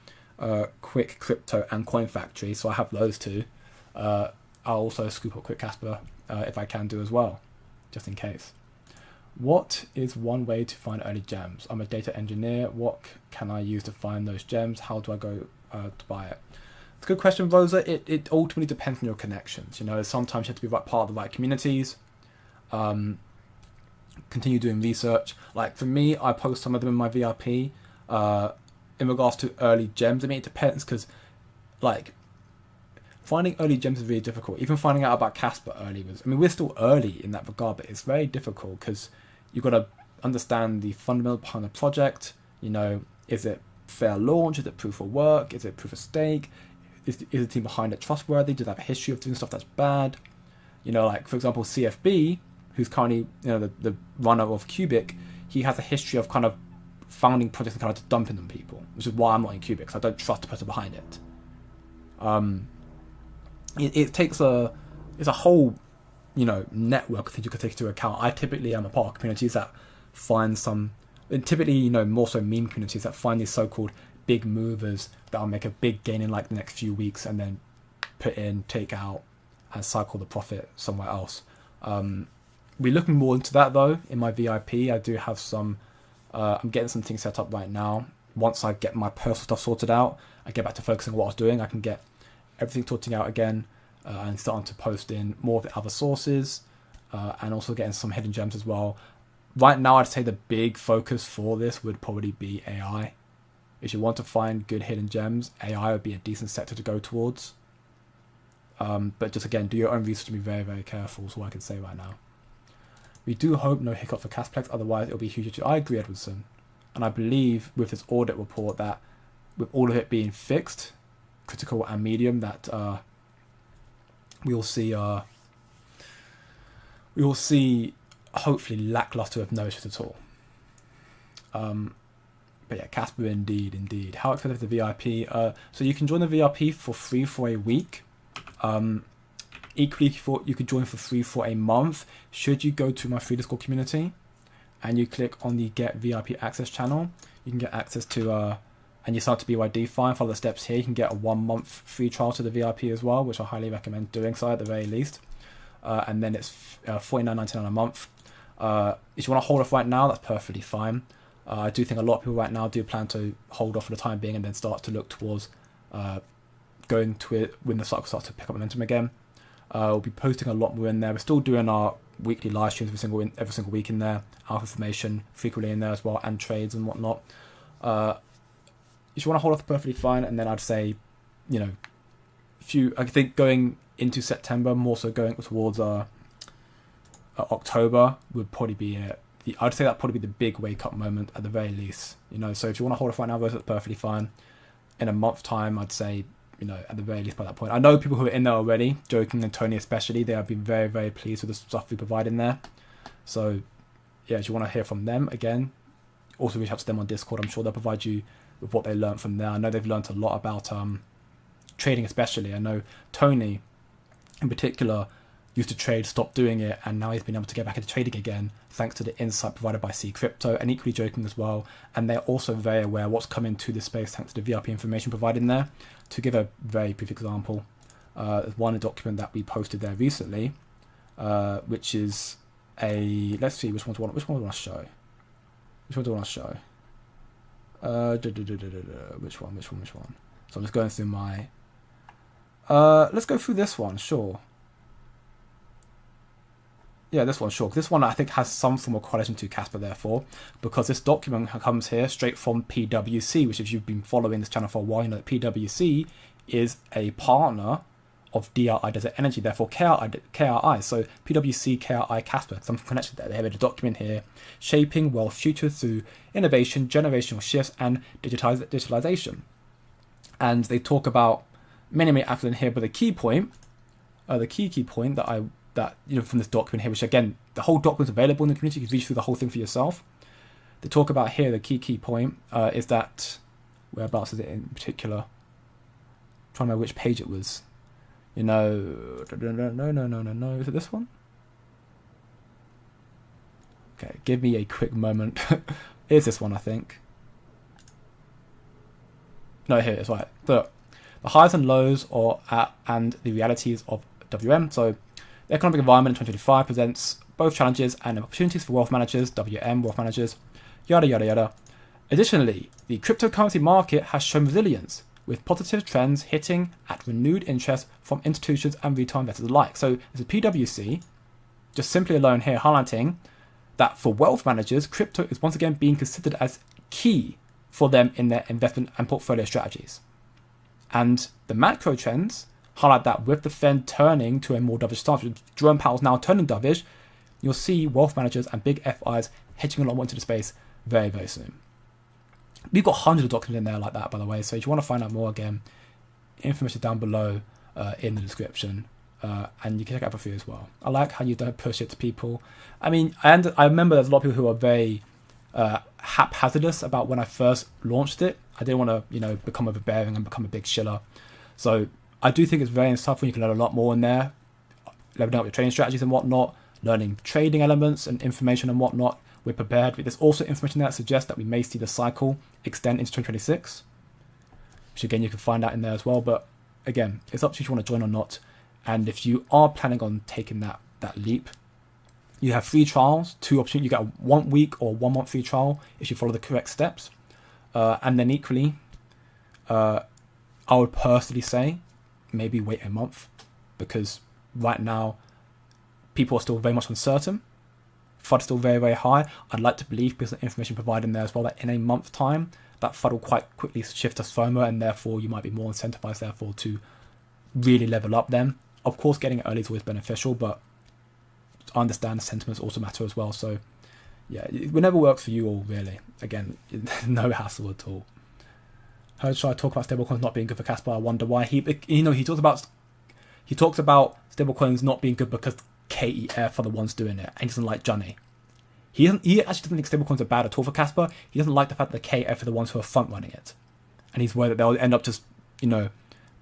Quick Crypto and Coin Factory, so I have those two. I'll also scoop up Quick Casper if I can do as well, just in case. What is one way to find early gems? I'm a data engineer. What can I use to find those gems? How do I go to buy it? It's a good question, Rosa. It ultimately depends on your connections. You know, sometimes you have to be part of the right communities. continue doing research. Like for me, I post some of them in my VIP. In regards to early gems, I mean, it depends, because like finding early gems is really difficult. Even finding out about Kaspa early was, I mean, we're still early in that regard, but it's very difficult because you've got to understand the fundamental behind the project. You know, is it fair launch? Is it proof of work? Is it proof of stake? Is the team behind it trustworthy? Do they have a history of doing stuff that's bad? You know, like for example, CFB, who's currently, you know, the runner of Cubic, he has a history of kind of founding projects and kind of just dumping them people, which is why I'm not in Cubic, because I don't trust the person behind it. It takes it's a whole, you know, network of things you can take into account. I typically am a part of communities that find some, and typically, you know, more so meme communities that find these so-called big movers that will make a big gain in like the next few weeks and then put in, take out, and cycle the profit somewhere else. We're looking more into that though. In my VIP, I do have some, I'm getting some things set up right now. Once I get my personal stuff sorted out, I get back to focusing on what I was doing. I can get everything sorting out again, and starting to post in more of the other sources, and also getting some hidden gems as well. Right now, I'd say the big focus for this would probably be AI. If you want to find good hidden gems, AI would be a decent sector to go towards. But just again, do your own research and be very, very careful, is all I can say right now. We do hope no hiccup for Casplex, otherwise it'll be huge. I agree, Edwardson. And I believe with this audit report that with all of it being fixed, critical and medium, that we will see hopefully lackluster with no issues at all. But yeah, Kaspa indeed. How expensive is the VIP? So you can join the VIP for free for a week. Equally, you could join for free for a month. Should you go to my free Discord community and you click on the Get VIP Access channel, you can get access to, and you start to BYDFI and follow the steps here. You can get a 1 month free trial to the VIP as well, which I highly recommend doing so at the very least. And then it's $49.99 a month. If you want to hold off right now, that's perfectly fine. I do think a lot of people right now do plan to hold off for the time being and then start to look towards going to it when the cycle starts to pick up momentum again. We'll be posting a lot more in there. We're still doing our weekly live streams every single week in there. Alpha information frequently in there as well, and trades and whatnot. If you want to hold off, perfectly fine. And then I'd say, you know, I think going into September, more so going towards October would probably be it. I'd say that'd probably be the big wake up moment at the very least. You know, so if you want to hold off right now, that's perfectly fine. In a month's time, I'd say, you know, at the very least by that point. I know people who are in there already, Joking and Tony especially, they have been very, very pleased with the stuff we provide in there. So yeah, if you want to hear from them, again, also reach out to them on Discord. I'm sure they'll provide you with what they learned from there. I know they've learned a lot about trading especially. I know Tony in particular used to trade, stopped doing it, and now he's been able to get back into trading again thanks to the insight provided by C Crypto, and equally Joking as well. And they're also very aware of what's coming to the space thanks to the VIP information provided in there. To give a very brief example, there's one document that we posted there recently, which is let's see, which one do I want to show? Which one? So I'm just going through my, let's go through this one, sure. Yeah, this one, sure. This one I think has some form of correlation to Kaspa, therefore, because this document comes here straight from PwC, which if you've been following this channel for a while, you know that PwC is a partner of DRI Desert Energy, therefore KRI. So PwC, KRI, Kaspa, some connection there. They have a document here, shaping wealth future through innovation, generational shifts, and digitalization. And they talk about many aspects in here, but the key point, that you know from this document here, which again, the whole document's available in the community. You can read through the whole thing for yourself. They talk about here, the key point is that, whereabouts is it in particular? I'm trying to remember which page it was. You know, no. Is it this one? Okay, give me a quick moment. Here's this one, I think. No, here it's right. The highs and lows and the realities of WM. So the economic environment in 2025 presents both challenges and opportunities for wealth managers, WM wealth managers, yada yada yada. Additionally, the cryptocurrency market has shown resilience, with positive trends hitting at renewed interest from institutions and retail investors alike. So this is PwC, just simply alone here highlighting that for wealth managers, crypto is once again being considered as key for them in their investment and portfolio strategies. And the macro trends highlight that with the Fed turning to a more dovish stance, with Jerome Powell's now turning dovish, you'll see wealth managers and big FIs hedging a lot more into the space very, very soon. We've got hundreds of documents in there like that, by the way. So if you want to find out more, again, information down below in the description. And you can check it out for free as well. I like how you don't push it to people. I mean, and I remember there's a lot of people who are very haphazardous about when I first launched it. I didn't want to, become overbearing and become a big shiller. So I do think it's very insightful. You can learn a lot more in there, leveling up your trading strategies and whatnot, learning trading elements and information and whatnot. We're prepared. There's also information there that suggests that we may see the cycle extend into 2026, which again you can find out in there as well. But again, it's up to you if you want to join or not. And if you are planning on taking that leap, you have free trials, 2 opportunities. You get a 1 week or 1 month free trial if you follow the correct steps. And then equally, I would personally say maybe wait a month, because right now people are still very much uncertain. FUD is still very, very high. I'd like to believe, because of the information provided in there as well, that in a month's time, that FUD will quite quickly shift to FOMO, and therefore you might be more incentivized, therefore, to really level up then. Of course, getting it early is always beneficial, but I understand sentiments also matter as well. So, yeah, whenever works for you all, really. Again, no hassle at all. Heard Shai talk about stablecoins not being good for Kaspa. I wonder why. He talks about stablecoins not being good because KEF are the ones doing it, and he doesn't like Johnny. He actually doesn't think stablecoins are bad at all for Kaspa. He doesn't like the fact that the KEF are the ones who are front running it, and he's worried that they'll end up just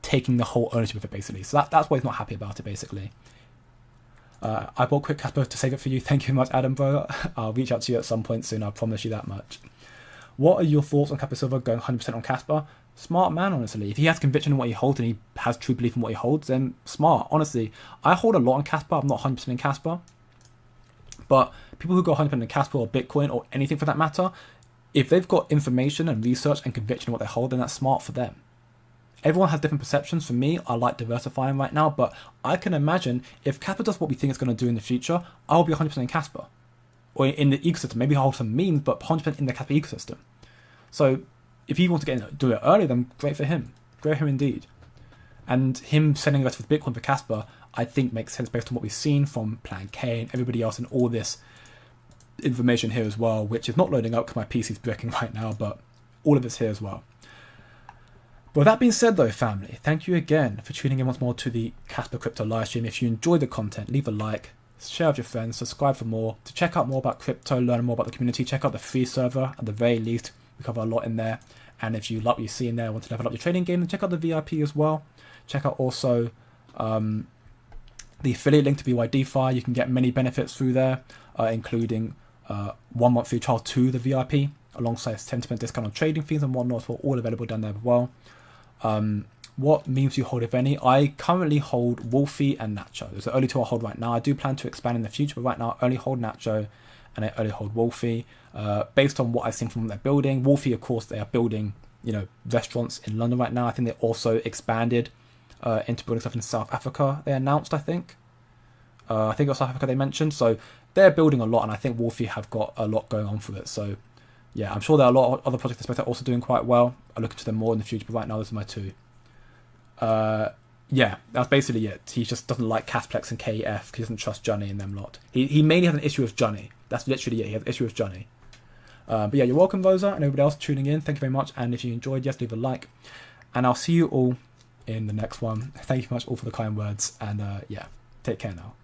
taking the whole ownership of it, basically. So that's why he's not happy about it, basically. I bought Quick Kaspa to save it for you. Thank you very much, Adam, bro. I'll reach out to you at some point soon. I promise you that much. What are your thoughts on Capital Silver going 100% on Kaspa? Smart man, honestly. If he has conviction in what he holds and he has true belief in what he holds, then smart. Honestly, I hold a lot on Kaspa. I'm not 100% in Kaspa. But people who go 100% in Kaspa or Bitcoin or anything for that matter, if they've got information and research and conviction in what they hold, then that's smart for them. Everyone has different perceptions. For me, I like diversifying right now, but I can imagine if Kaspa does what we think it's going to do in the future, I'll be 100% in Kaspa. Or in the ecosystem. Maybe I'll hold some memes, but 100% in the Kaspa ecosystem. So if he wants to do it early, then great for him. Great for him indeed. And him sending us with Bitcoin for Kaspa, I think makes sense based on what we've seen from Plan K and everybody else and all this information here as well, which is not loading up because my PC's breaking right now, but all of it's here as well. But with that being said though, family, thank you again for tuning in once more to the Kaspa Crypto livestream. If you enjoyed the content, leave a like, share with your friends, subscribe for more. To check out more about crypto, learn more about the community, check out the free server at the very least. We cover a lot in there. And if you like what you see in there, want to level up your trading game, then check out the VIP as well. Check out also the affiliate link to BYDFI. You can get many benefits through there, including 1 month free trial to the VIP, alongside 10% discount on trading fees and whatnot. So all available down there as well. What memes do you hold, if any? I currently hold Wolfie and Nacho. Those are the only 2 I hold right now. I do plan to expand in the future, but right now I only hold Nacho and I only hold Wolfie. Based on what I've seen from what they're building. Wolfie, of course, they are building, restaurants in London right now. I think they also expanded into building stuff in South Africa. They announced, I think. I think it was South Africa they mentioned. So they're building a lot, and I think Wolfie have got a lot going on for it. So yeah, I'm sure there are a lot of other projects in the space that are also doing quite well. I'll look into them more in the future, but right now those are my 2. Yeah, that's basically it. He just doesn't like Casplex and KEF because he doesn't trust Johnny and them lot. He mainly has an issue with Johnny. That's literally it. He has an issue with Johnny. But yeah, you're welcome, Rosa, and everybody else tuning in. Thank you very much. And if you enjoyed, yes, leave a like. And I'll see you all in the next one. Thank you very much all for the kind words. And yeah, take care now.